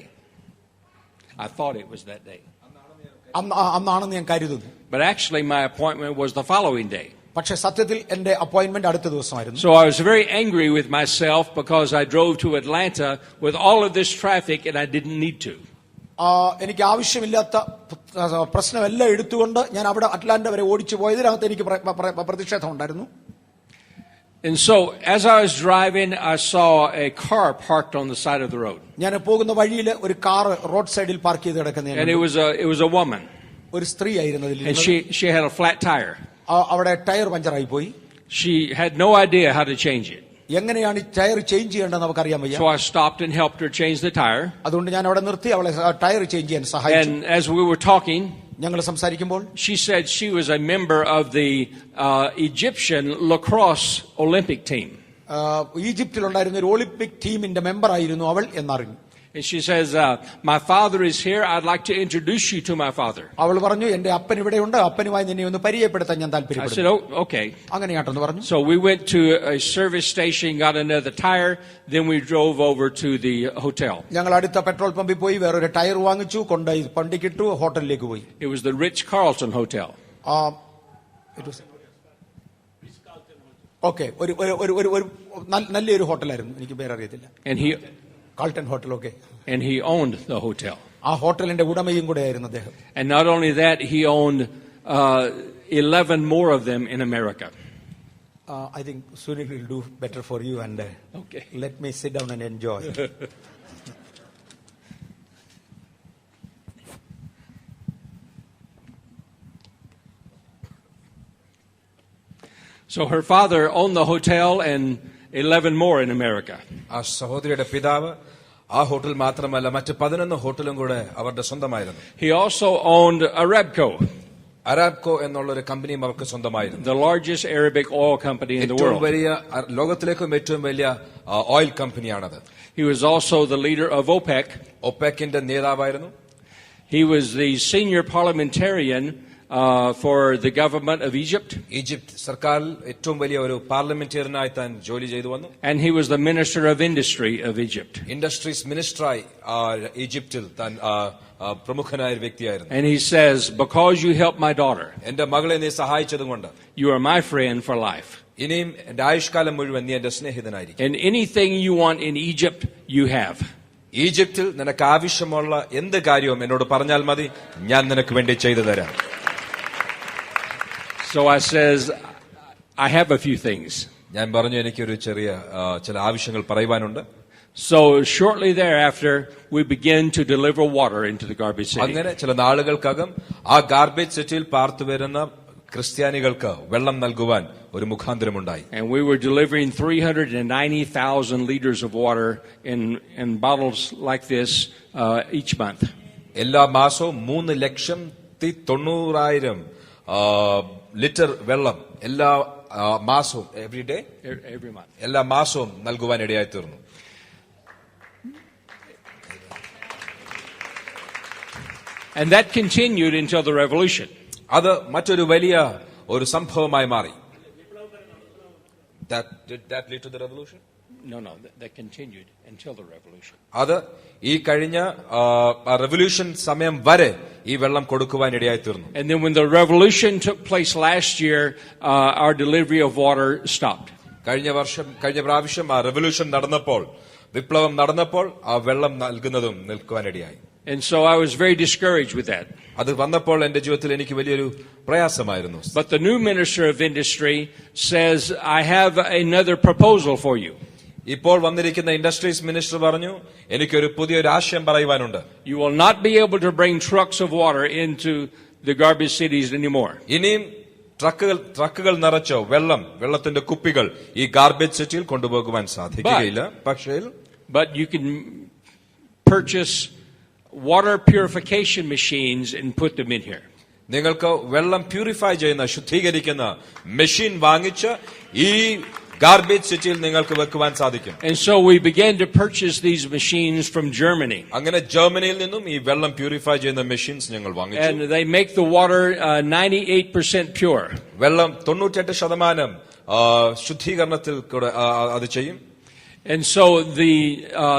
അന്നാണെന്ന് ഞാൻ കരുതുന്നു. But actually my appointment was the following day. പക്ഷേ സത്യത്തിൽ എന്റെ അപ്പോയിന്റ്മെന്റ് അടുത്ത ദിവസമായിരുന്നു. So I was very angry with myself because I drove to Atlanta with all of this traffic and I didn't need to. എനിക്ക് ആവശ്യമില്ലാത്ത പ്രശ്നമെല്ലാം എടുത്തുകൊണ്ട് ഞാൻ അവിടെ അറ്റ്ലാന്റ വരെ ഓടിച്ചു പോയതിനകത്ത് എനിക്ക് പ്രതിഷേധം ഉണ്ടായിരുന്നു. And so as I was driving, I saw a car parked on the side of the road. ഞാൻ പോകുന്ന വഴിയിൽ ഒരു കാർ റോഡ് സൈഡിൽ പാർക്ക് ചെയ്ത് കിടക്കുന്ന, and it was a woman. ഒരു സ്ത്രീ ആയിരുന്നു അതിൽ. And she had a flat tire. അവിടെ ടയർ പഞ്ചറായി പോയി. She had no idea how to change it. എങ്ങനെയാണ് ടയർ ചേഞ്ച് ചെയ്യേണ്ടത് നമുക്കറിയാൻ വയ്യ. So I stopped and helped her change the tire. അതുകൊണ്ട് ഞാൻ അവിടെ നിർത്തി അവളെ ടയർ ചേഞ്ച് ചെയ്യാൻ സഹായിച്ചു. And as we were talking, ഞങ്ങൾ സംസാരിക്കുമ്പോൾ she said she was a member of the Egyptian lacrosse Olympic team. ഈജിപ്തിൽ ഉണ്ടായിരുന്ന ഒരു ഒളിമ്പിക് ടീമിന്റെ മെമ്പർ ആയിരുന്നു അവൾ എന്നറിഞ്ഞു. And she says, my father is here. I'd like to introduce you to my father. അവൾ പറഞ്ഞു, എന്റെ അപ്പൻ ഇവിടെയുണ്ട്, അപ്പനുമായി നിന്നെ ഒന്ന് പരിചയപ്പെടുത്താൻ ഞാൻ I താല്പര്യപ്പെടുന്നു. said, oh, okay. അങ്ങനെയാട്ടെന്ന് പറഞ്ഞു. So we went to a service station, got another tire, then we drove over to the hotel. ഞങ്ങൾ അടുത്ത പെട്രോൾ പമ്പിൽ പോയി വേറൊരു ടയർ വാങ്ങിച്ചു, കൊണ്ടുപോയി പണ്ടിക്കിട്ടു, ഹോട്ടലിലേക്ക് പോയി. It was the Ritz-Carlton Hotel. Okay, ഒരു നല്ലൊരു ഹോട്ടലായിരുന്നു, എനിക്ക് പേര് അറിയത്തില്ല. And he Carlton hotel. Okay. And he owned the hotel. ആ ഹോട്ടലിന്റെ ഉടമയും കൂടെ ആയിരുന്നു അദ്ദേഹം. And not only that, he owned 11 more of them in America. I think Sunil will do better for you and okay. Let me sit down and enjoy. So her father owned the hotel and 11 more in America. ആ സഹോദരിയുടെ പിതാവ് ആ hotel മാത്രമല്ല മറ്റ് 11 ഹോട്ടലും കൂടെ അവരുടെ സ്വന്തമായിരുന്നു. He also owned Arabco. അരാബ്കോ എന്നുള്ള ഒരു കമ്പനിയും അവർക്ക് സ്വന്തമായിരുന്നു. The largest Arabic oil company in the world. ലോകത്തിലേക്കും ഏറ്റവും വലിയ ഓയിൽ കമ്പനിയാണത്. He was also the leader of OPEC. ഒപെക്കിന്റെ നേതാവായിരുന്നു. He was the senior parliamentarian for the government of Egypt. Egypt സർക്കാരിൽ ഏറ്റവും വലിയ ഒരു പാർലമെന്റേറിയനായി താൻ ജോലി ചെയ്തു വന്നു. And he was the minister of industry of Egypt. Industries മിനിസ്റ്ററായി ഈജിപ്തിൽ താൻ പ്രമുഖനായ ഒരു വ്യക്തിയായിരുന്നു. And he says, because you helped my daughter, എന്റെ മകളെ നീ സഹായിച്ചതുകൊണ്ട് you are my friend for life. ഇനിയും എന്റെ ആയുഷ്കാലം മുഴുവൻ നീ എന്റെ സ്നേഹിതനായിരിക്കും. And anything you want in Egypt, you have. ഈജിപ്തിൽ നിനക്ക് ആവശ്യമുള്ള എന്ത് കാര്യവും എന്നോട് പറഞ്ഞാൽ മതി, ഞാൻ നിനക്ക് വേണ്ടി ചെയ്തു തരാം. So I says, I have a few things. ഞാൻ പറഞ്ഞു എനിക്കൊരു ചില ആവശ്യങ്ങൾ പറയുവാനുണ്ട്. So shortly thereafter, we begin to deliver water into the garbage city. അങ്ങനെ ചില നാളുകൾക്കകം ആ ഗാർബേജ് സിറ്റിയിൽ പാർത്തു വരുന്ന ക്രിസ്ത്യാനികൾക്ക് വെള്ളം നൽകുവാൻ ഒരു മുഖാന്തരമുണ്ടായി. And we were delivering 390,000 liters of water in bottles like this each month. എല്ലാ മാസവും 3,90,000 ലിറ്റർ വെള്ളം എല്ലാ മാസവും എവറി ഡേ every month. എല്ലാ മാസവും നൽകുവാൻ ഇടയായി തീർന്നു. And that continued until the revolution. അത് മറ്റൊരു വലിയ ഒരു സംഭവമായി മാറി. Did that lead to the revolution? No, that continued until the revolution. അത് ഈ കഴിഞ്ഞ റെവല്യൂഷൻ സമയം വരെ ഈ വെള്ളം കൊടുക്കുവാൻ ഇടയായി തീർന്നു. And then when the revolution took place last year, our delivery of water stopped. കഴിഞ്ഞ പ്രാവശ്യം ആ റെവല്യൂഷൻ നടന്നപ്പോൾ, വിപ്ലവം നടന്നപ്പോൾ ആ വെള്ളം നൽകുന്നതും നിൽക്കുവാനിടയായി. And so I was very discouraged with that. അത് വന്നപ്പോൾ എന്റെ ജീവിതത്തിൽ എനിക്ക് വലിയൊരു പ്രയാസമായിരുന്നു. But the new minister of industry says, I have another proposal for you. ഇപ്പോൾ വന്നിരിക്കുന്ന ഇൻഡസ്ട്രീസ് മിനിസ്റ്റർ പറഞ്ഞു, എനിക്കൊരു പുതിയൊരു ആശയം പറയുവാനുണ്ട്. You will not be able to bring trucks of water into the garbage cities anymore. ഇനിയും ട്രക്കുകൾ നിറച്ചോ വെള്ളത്തിന്റെ കുപ്പികൾ ഈ ഗാർബേജ് സിറ്റിയിൽ കൊണ്ടുപോകുവാൻ സാധിക്കുകയില്ല. പക്ഷേ But you can purchase water purification machines and put them in here. നിങ്ങൾക്ക് വെള്ളം പ്യൂരിഫൈ ചെയ്യുന്ന, ശുദ്ധീകരിക്കുന്ന മെഷീൻ വാങ്ങിച്ച് ഈ ഗാർബേജ് സിറ്റിയിൽ നിങ്ങൾക്ക് വെക്കുവാൻ സാധിക്കും. And so we began to purchase these machines from Germany. അങ്ങനെ ജർമ്മനിയിൽ നിന്നും ഈ വെള്ളം പ്യൂരിഫൈ ചെയ്യുന്ന മെഷീൻസ് ഞങ്ങൾ വാങ്ങിച്ചു. And they make the water 98% pure. വെള്ളം 98% ശുദ്ധീകരണത്തിൽ കൂടെ അത് ചെയ്യും. And so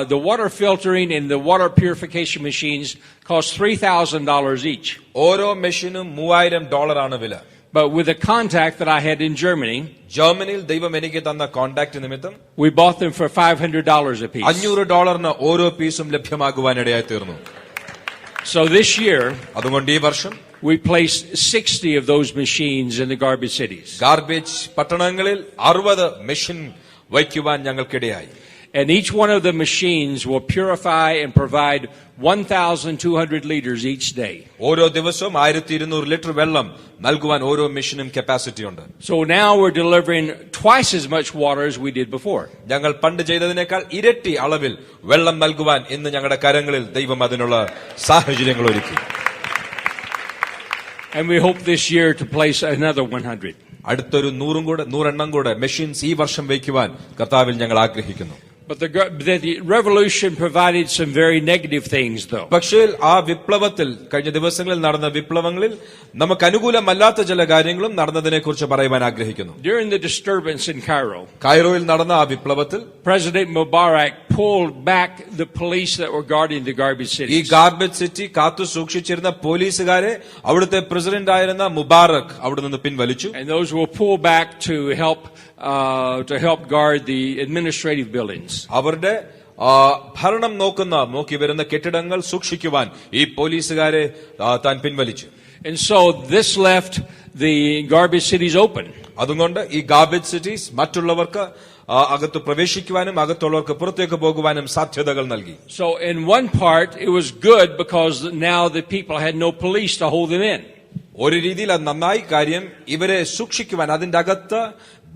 the water filtering and the water purification machines cost $3,000 each. ഓരോ മെഷീനും $3,000 ആണ് വില. But with the contact that I had in Germany, ജർമ്മനിയിൽ ദൈവം എനിക്ക് തന്ന കോണ്ടാക്ട് നിമിത്തം we bought them for $500 a piece. $500 ഓരോ പീസും ലഭ്യമാകുവാനിടയായി തീർന്നു. So this year, അതുകൊണ്ട് ഈ വർഷം we placed 60 of those machines in the garbage cities. Garbage പട്ടണങ്ങളിൽ 60 machine വയ്ക്കുവാൻ ഞങ്ങൾക്കിടയായി. And each one of the machines will purify and provide 1,200 liters each day. ഓരോ ദിവസവും 1200 litre വെള്ളം നൽകുവാൻ ഓരോ മെഷീനും കപ്പാസിറ്റി ഉണ്ട്. So now we're delivering twice as much water as we did before. ഞങ്ങൾ പണ്ട് ചെയ്തതിനേക്കാൾ ഇരട്ടി അളവിൽ വെള്ളം നൽകുവാൻ ഇന്ന് ഞങ്ങളുടെ കരങ്ങളിൽ ദൈവം അതിനുള്ള സാഹചര്യങ്ങൾ ഒരുക്കി. And we hope this year to place another 100. അടുത്തൊരു 100 എണ്ണം കൂടെ മെഷീൻസ് ഈ വർഷം വയ്ക്കുവാൻ കർത്താവിൽ ഞങ്ങൾ ആഗ്രഹിക്കുന്നു. But the revolution provided some very negative things, though. പക്ഷേ ആ വിപ്ലവത്തിൽ, കഴിഞ്ഞ ദിവസങ്ങളിൽ നടന്ന വിപ്ലവങ്ങളിൽ നമുക്ക് അനുകൂലമല്ലാത്ത ചില കാര്യങ്ങളും നടന്നതിനെ കുറിച്ച് പറയുവാൻ ആഗ്രഹിക്കുന്നു. During the disturbance in Cairo, കൈറോയിൽ നടന്ന ആ വിപ്ലവത്തിൽ President Mubarak pulled back the police that were guarding the garbage ഈ cities. ഗാർബേജ് സിറ്റി കാത്തു സൂക്ഷിച്ചിരുന്ന പോലീസുകാരെ അവിടുത്തെ പ്രസിഡന്റ് ആയിരുന്ന മുബാറക് അവിടെ നിന്ന് പിൻവലിച്ചു. And those were pulled back to help guard the administrative buildings. അവരുടെ ഭരണം നോക്കി വരുന്ന കെട്ടിടങ്ങൾ സൂക്ഷിക്കുവാൻ ഈ പോലീസുകാരെ താൻ പിൻവലിച്ചു. And so this left the garbage cities open. അതുകൊണ്ട് ഈ ഗാർബേജ് സിറ്റീസ് മറ്റുള്ളവർക്ക് അകത്ത് പ്രവേശിക്കുവാനും അകത്തുള്ളവർക്ക് പുറത്തേക്ക് പോകുവാനും സാധ്യതകൾ നൽകി. So in one part it was good because now the people had no police to hold them in. ഒരു രീതിയിൽ അത് നന്നായി. കാര്യം ഇവരെ സൂക്ഷിക്കുവാൻ, അതിന്റെ അകത്ത്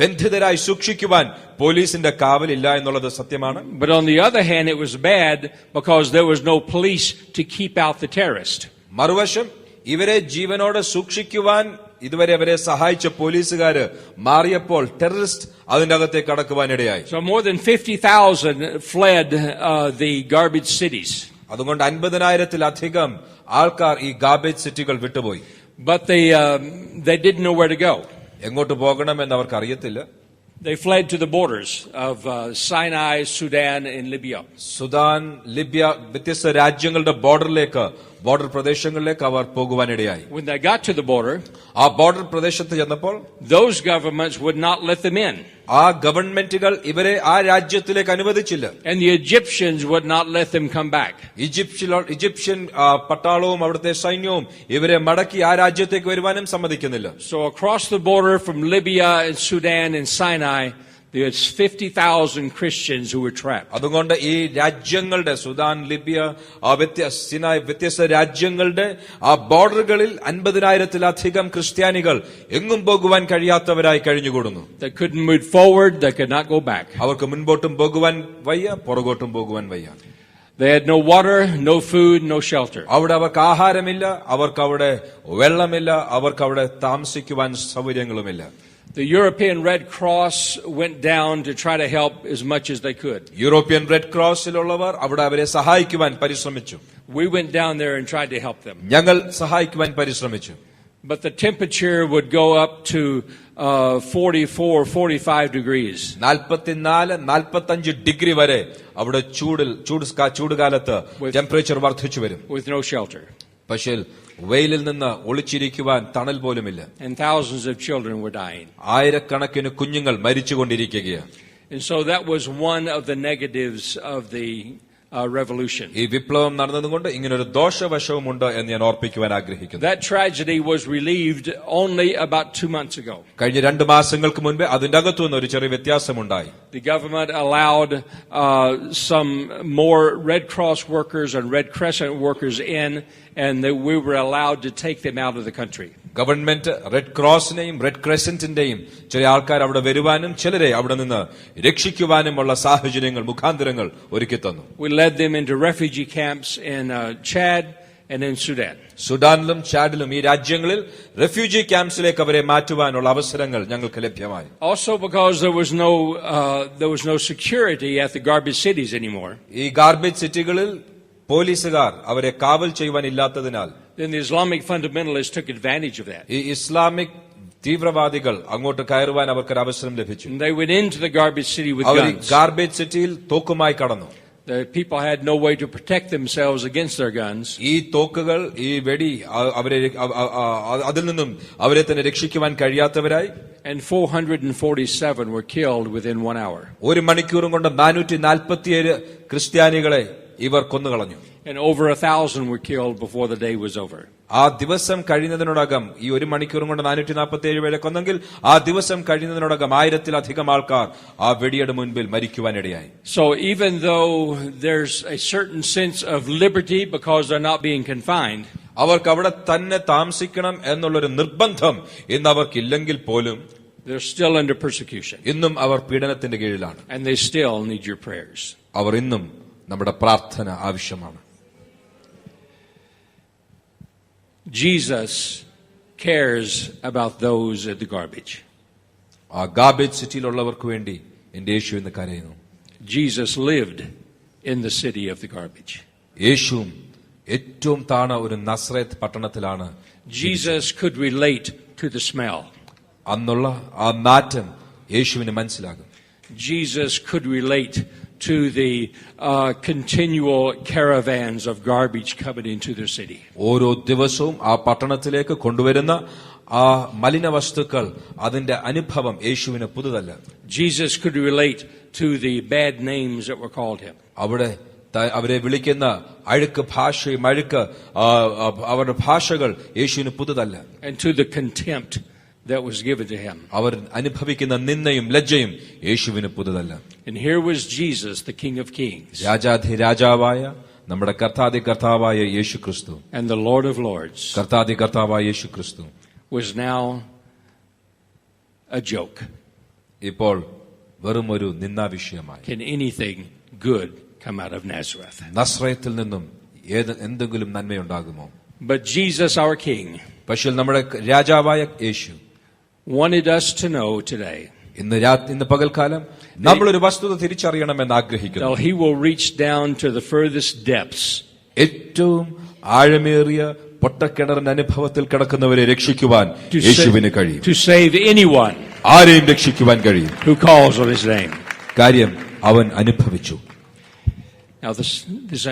ബന്ധിതരായി സൂക്ഷിക്കുവാൻ പോലീസിന്റെ കാവലില്ല എന്നുള്ളത് സത്യമാണ്. But on the other hand it was bad because there was no police to keep out the terrorist. മറുവശം ഇവരെ ജീവനോടെ സൂക്ഷിക്കുവാൻ ഇതുവരെ അവരെ സഹായിച്ച പോലീസുകാര് മാറിയപ്പോൾ ടെററിസ്റ്റ് അതിന്റെ അകത്തേക്ക് കടക്കുവാനിടയായി. So more than 50,000 fled the garbage cities. അതുകൊണ്ട് 50,000-ലധികം ആൾക്കാർ ഈ ഗാർബേജ് സിറ്റികൾ വിട്ടുപോയി. But they didn't know where to go. എങ്ങോട്ട് പോകണമെന്ന് അവർക്ക് അറിയത്തില്ല. They fled to the borders of Sinai, Sudan, and Libya. സുദാൻ, Libya, വ്യത്യസ്ത രാജ്യങ്ങളുടെ ബോർഡർ പ്രദേശങ്ങളിലേക്ക് അവർ പോകുവാനിടയായി. When they got to the border, ആ ബോർഡർ പ്രദേശത്ത് ചെന്നപ്പോൾ those governments would not let them in. ആ ഗവൺമെന്റുകൾ ഇവരെ ആ രാജ്യത്തിലേക്ക് അനുവദിച്ചില്ല. And the Egyptians would not let them come back. Egyptian പട്ടാളവും അവിടുത്തെ സൈന്യവും ഇവരെ മടക്കി ആ രാജ്യത്തേക്ക് വരുവാനും സമ്മതിക്കുന്നില്ല. So across the border from Libya and Sudan and Sinai, there's 50,000 Christians who were trapped. അതുകൊണ്ട് ഈ രാജ്യങ്ങളുടെ, സുദാൻ, ലിബിയ, സിനായ്, വ്യത്യസ്ത രാജ്യങ്ങളുടെ ആ ബോർഡറുകളിൽ 50,000-ലധികം ക്രിസ്ത്യാനികൾ എങ്ങും പോകുവാൻ കഴിയാത്തവരായി കഴിഞ്ഞുകൂടുന്നു. They couldn't move forward, they could not go back. അവർക്ക് മുൻപോട്ടും പോകുവാൻ വയ്യ, പുറകോട്ടും പോകുവാൻ വയ്യ. They had no water, no food, no shelter. അവിടെ അവർക്ക് ആഹാരമില്ല, അവർക്ക് അവിടെ വെള്ളമില്ല, അവർക്ക് അവിടെ താമസിക്കുവാൻ സൗകര്യങ്ങളുമില്ല. The European Red Cross went down to try to help as much as they could. European red ക്രോസിലുള്ളവർ അവിടെ അവരെ സഹായിക്കുവാൻ പരിശ്രമിച്ചു. We went down there and tried to help them. ഞങ്ങൾ സഹായിക്കുവാൻ പരിശ്രമിച്ചു. But the temperature would go up to 44-45 degrees. 44-45 degree വരെ അവിടെ ചൂടുകാലത്ത് ടെമ്പറേച്ചർ വർദ്ധിച്ചു വരും. With no shelter. പക്ഷേ വെയിലിൽ നിന്ന് ഒളിച്ചിരിക്കുവാൻ തണൽ പോലുമില്ല. And thousands of children were dying. ആയിരക്കണക്കിന് കുഞ്ഞുങ്ങൾ മരിച്ചുകൊണ്ടിരിക്കുകയാണ്. And so that was one of the negatives of the revolution. ഈ വിപ്ലവം നടന്നതുകൊണ്ട് ഇങ്ങനൊരു ദോഷവശവുമുണ്ട് എന്ന് ഞാൻ ഓർപ്പിക്കുവാൻ ആഗ്രഹിക്കുന്നു. That tragedy was relieved only about 2 months ago. കഴിഞ്ഞ 2 മാസങ്ങൾക്ക് മുൻപേ അതിന്റെ അകത്തുനിന്ന് ഒരു ചെറിയ വ്യത്യാസമുണ്ടായി. The government allowed some more Red Cross workers and Red Crescent workers in, and that we were allowed to take them out of the country. Government red ക്രോസിനെയും red ക്രെസന്റിന്റെയും ചില ആൾക്കാർ അവിടെ വരുവാനും ചിലരെ അവിടെ നിന്ന് രക്ഷിക്കുവാനുമുള്ള സാഹചര്യങ്ങൾ മുഖാന്തരങ്ങൾ ഒരുക്കി തന്നു. We led them into refugee camps in Chad and in Sudan. സുഡാനിലും ചാഡിലും ഈ രാജ്യങ്ങളിൽ റെഫ്യൂജി ക്യാമ്പ്സിലേക്ക് അവരെ മാറ്റുവാനുള്ള അവസരങ്ങൾ ഞങ്ങൾക്ക് ലഭ്യമായി. Also because there was no security at the garbage cities anymore. ഈ ഗാർബേജ് സിറ്റികളിൽ പോലീസുകാർ അവരെ കാവൽ ചെയ്യുവാനില്ലാത്തതിനാൽ Then the Islamic fundamentalists took advantage of that. ഈ ഇസ്ലാമിക് തീവ്രവാദികൾ അങ്ങോട്ട് കയറുവാൻ അവർക്കൊരു അവസരം ലഭിച്ചു. And they went into the garbage city with അവർ guns. ഗാർബേജ് സിറ്റിയിൽ തോക്കുമായി കടന്നു. The people had no way to protect themselves against their guns. ഈ തോക്കുകൾ ഈ വെടി അവരെ അതിൽ നിന്നും അവരെ തന്നെ രക്ഷിക്കുവാൻ കഴിയാത്തവരായി. And 447 were killed within 1 hour. ഒരു മണിക്കൂറും കൊണ്ട് 447 ക്രിസ്ത്യാനികളെ ഇവർ കൊന്നുകളഞ്ഞു. And over 1,000 were killed before the day was over. ആ ദിവസം കഴിയുന്നതിനോടകം ഈ ഒരു മണിക്കൂറും കൊണ്ട് 447 പേരെ കൊന്നെങ്കിൽ ആ ദിവസം കഴിയുന്നതിനോടകം 1000-ലധികം ആൾക്കാർ ആ വെടിയുടെ മുൻപിൽ മരിക്കുവാനിടയായി. So even though there's a certain sense of liberty because they're not being confined, അവർക്ക് അവിടെ തന്നെ താമസിക്കണം എന്നുള്ളൊരു നിർബന്ധം ഇന്ന് അവർക്കില്ലെങ്കിൽ പോലും they're still under persecution. ഇന്നും അവർ പീഡനത്തിന്റെ കീഴിലാണ്. And they still need your prayers. അവർ ഇന്നും നമ്മുടെ പ്രാർത്ഥന ആവശ്യമാണ്. Jesus cares about those at the garbage. ആ ഗാർബേജ് സിറ്റിയിലുള്ളവർക്ക് വേണ്ടി എന്റെ യേശു ഇന്ന് കരയുന്നു. Jesus lived in the city of the garbage. യേശുവും ഏറ്റവും താണ ഒരു Nazareth പട്ടണത്തിലാണ്. Jesus could relate to the smell. അന്നുള്ള ആ നാറ്റം യേശുവിന് മനസ്സിലാകും. Jesus could relate to the continual caravans of garbage coming into their city. ഓരോ ദിവസവും ആ പട്ടണത്തിലേക്ക് കൊണ്ടുവരുന്ന ആ മലിന വസ്തുക്കൾ അതിന്റെ അനുഭവം യേശുവിന് പുതുതല്ല. Jesus could relate to the bad names that were called him. അവിടെ അവരെ വിളിക്കുന്ന അഴുക്ക് ഭാഷയും അവരുടെ ഭാഷകൾ യേശുവിന് പുതുതല്ല. And to the contempt that was given to him. അവർ അനുഭവിക്കുന്ന നിന്ദയും ലജ്ജയും യേശുവിന് പുതുതല്ല. And here was Jesus, the King of Kings. രാജാധിരാജാവായ നമ്മുടെ കർത്താവായ യേശു ക്രിസ്തു, and the Lord of Lords കർത്താവായ യേശു ക്രിസ്തു was now a joke. ഇപ്പോൾ വെറും ഒരു നിന്ദാവിഷയമായി. Can anything good come out of Nazareth? നസ്രയത്തിൽ നിന്നും എന്തെങ്കിലും നന്മയുണ്ടാകുമോ? But Jesus, our King, പക്ഷേ നമ്മുടെ രാജാവായ യേശു wanted us to know today ഇന്ന് പകൽക്കാലം നമ്മളൊരു വസ്തുത തിരിച്ചറിയണമെന്ന് ആഗ്രഹിക്കുന്നു. that he will reach down to the furthest depths. ഏറ്റവും ആഴമേറിയ പൊട്ടക്കിണറിന്റെ അനുഭവത്തിൽ കിടക്കുന്നവരെ രക്ഷിക്കുവാൻ യേശുവിന് കഴിയും. To save anyone ആരെയും രക്ഷിക്കുവാൻ കഴിയും who calls on his name. കാര്യം അവൻ അനുഭവിച്ചു. Now this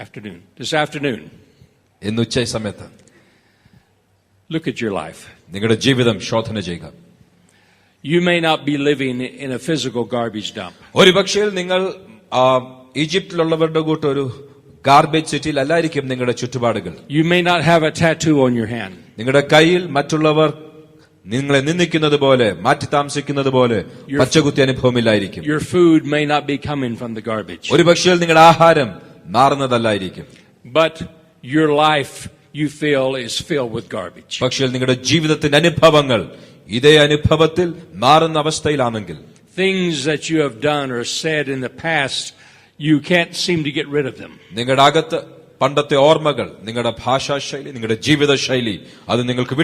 afternoon, ഇന്ന് ഉച്ച സമയത്ത് look at your life. നിങ്ങളുടെ ജീവിതം ശോധന ചെയ്യുക. You may not be living in a physical garbage dump. ഒരുപക്ഷേ നിങ്ങൾ ഈജിപ്തിലുള്ളവരുടെ കൂട്ട് ഒരു ഗാർബേജ് സിറ്റിയിൽ അല്ലായിരിക്കും നിങ്ങളുടെ ചുറ്റുപാടുകൾ. You may not have a tattoo on your hand. നിങ്ങളുടെ കയ്യിൽ മറ്റുള്ളവർ നിങ്ങളെ നിന്ദിക്കുന്നത് പോലെ മാറ്റി താമസിക്കുന്നത് പോലെ പച്ചകുത്തി അനുഭവമില്ലായിരിക്കും. Your food may not be coming from the garbage. ഒരുപക്ഷേ നിങ്ങളുടെ ആഹാരം നാറുന്നതല്ലായിരിക്കും. But your life, you feel, is filled with garbage. പക്ഷേ നിങ്ങളുടെ ജീവിതത്തിന്റെ അനുഭവങ്ങൾ ഇതേ അനുഭവത്തിൽ നാറുന്ന അവസ്ഥയിലാണെങ്കിൽ, things that you have done or said in the past, you can't seem to get rid of them. നിങ്ങളുടെ അകത്ത് പണ്ടത്തെ ഓർമ്മകൾ, നിങ്ങളുടെ ഭാഷാശൈലി, നിങ്ങളുടെ ജീവിതശൈലി, അത് നിങ്ങൾക്ക്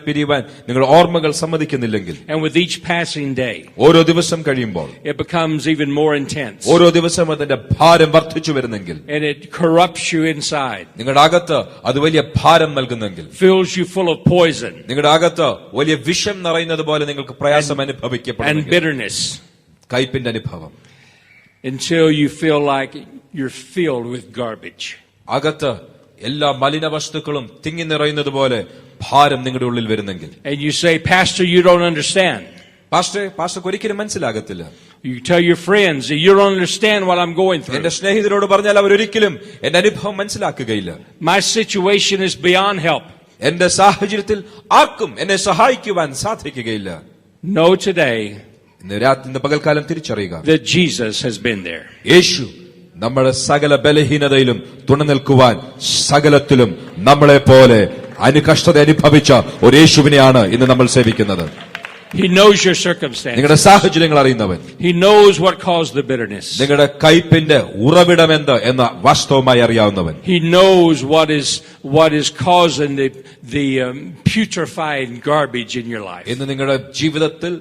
പിരിയുവാൻ നിങ്ങളുടെ ഓർമ്മകൾ സമ്മതിക്കുന്നില്ലെങ്കിൽ, And with each passing day, ഓരോ ദിവസം കഴിയുമ്പോൾ it becomes even more intense. ഓരോ ദിവസം അതിന്റെ ഭാരം വർദ്ധിച്ചു വരുന്നെങ്കിൽ, And it corrupts you inside, നിങ്ങളുടെ അകത്ത് അത് വലിയ ഭാരം നൽകുന്നെങ്കിൽ, fills you full of poison നിങ്ങളുടെ അകത്ത് വലിയ വിഷം നിറയുന്നത് പോലെ നിങ്ങൾക്ക് പ്രയാസം and അനുഭവിക്കപ്പെടുന്നു, bitterness, കയ്പിന്റെ അനുഭവം, until you feel like you're filled with garbage. അകത്ത് എല്ലാ മലിന വസ്തുക്കളും തിങ്ങി നിറയുന്നത് പോലെ ഭാരം നിങ്ങളുടെ ഉള്ളിൽ വരുന്നെങ്കിൽ, And you say, Pastor, you don't understand. പാസ്റ്റർക്ക് ഒരിക്കലും മനസ്സിലാകത്തില്ല. You tell your friends that you don't understand what I'm going through. എന്റെ സ്നേഹിതരോട് പറഞ്ഞാൽ അവരൊരിക്കലും എന്റെ അനുഭവം മനസ്സിലാക്കുകയില്ല. My situation is beyond help. എന്റെ സാഹചര്യത്തിൽ ആർക്കും എന്നെ സഹായിക്കുവാൻ സാധിക്കുകയില്ല. Know today ഇന്ന് പകൽക്കാലം തിരിച്ചറിയുക, that Jesus has been there. യേശു നമ്മുടെ സകല ബലഹീനതയിലും തുണനിൽക്കുവാൻ സകലത്തിലും നമ്മളെ പോലെ കഷ്ടത അനുഭവിച്ച ഒരു യേശുവിനെയാണ് ഇന്ന് നമ്മൾ സേവിക്കുന്നത്. He knows your circumstances. നിങ്ങളുടെ സാഹചര്യങ്ങൾ അറിയുന്നവൻ, He knows what caused the bitterness. നിങ്ങളുടെ കയ്പിന്റെ ഉറവിടമെന്ത് എന്ന വാസ്തവമായി അറിയാവുന്നവൻ, He knows what is causing the putrefied garbage in your life. ഇന്ന് നിങ്ങളുടെ ജീവിതത്തിൽ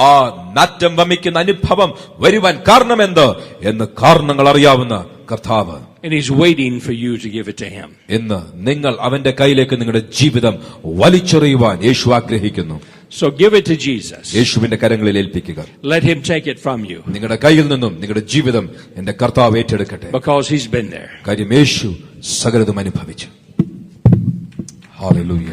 ആ നാറ്റം വമിക്കുന്ന അനുഭവം വരുവാൻ കാരണമെന്ത് എന്ന് കാരണങ്ങൾ അറിയാവുന്ന കർത്താവ്, And He's waiting for you to give it to Him. ഇന്ന് നിങ്ങൾ അവന്റെ കയ്യിലേക്ക് നിങ്ങളുടെ ജീവിതം വലിച്ചെറിയുവാൻ യേശു ആഗ്രഹിക്കുന്നു. So give it to Jesus. യേശുവിന്റെ കരങ്ങളിൽ ഏൽപ്പിക്കുക. Let Him take it from you. നിങ്ങളുടെ കയ്യിൽ നിന്നും നിങ്ങളുടെ ജീവിതം എന്റെ കർത്താവ് ഏറ്റെടുക്കട്ടെ. Because He's been there. കാര്യം യേശു സകലതും അനുഭവിച്ചു. ഹല്ലേലൂയ.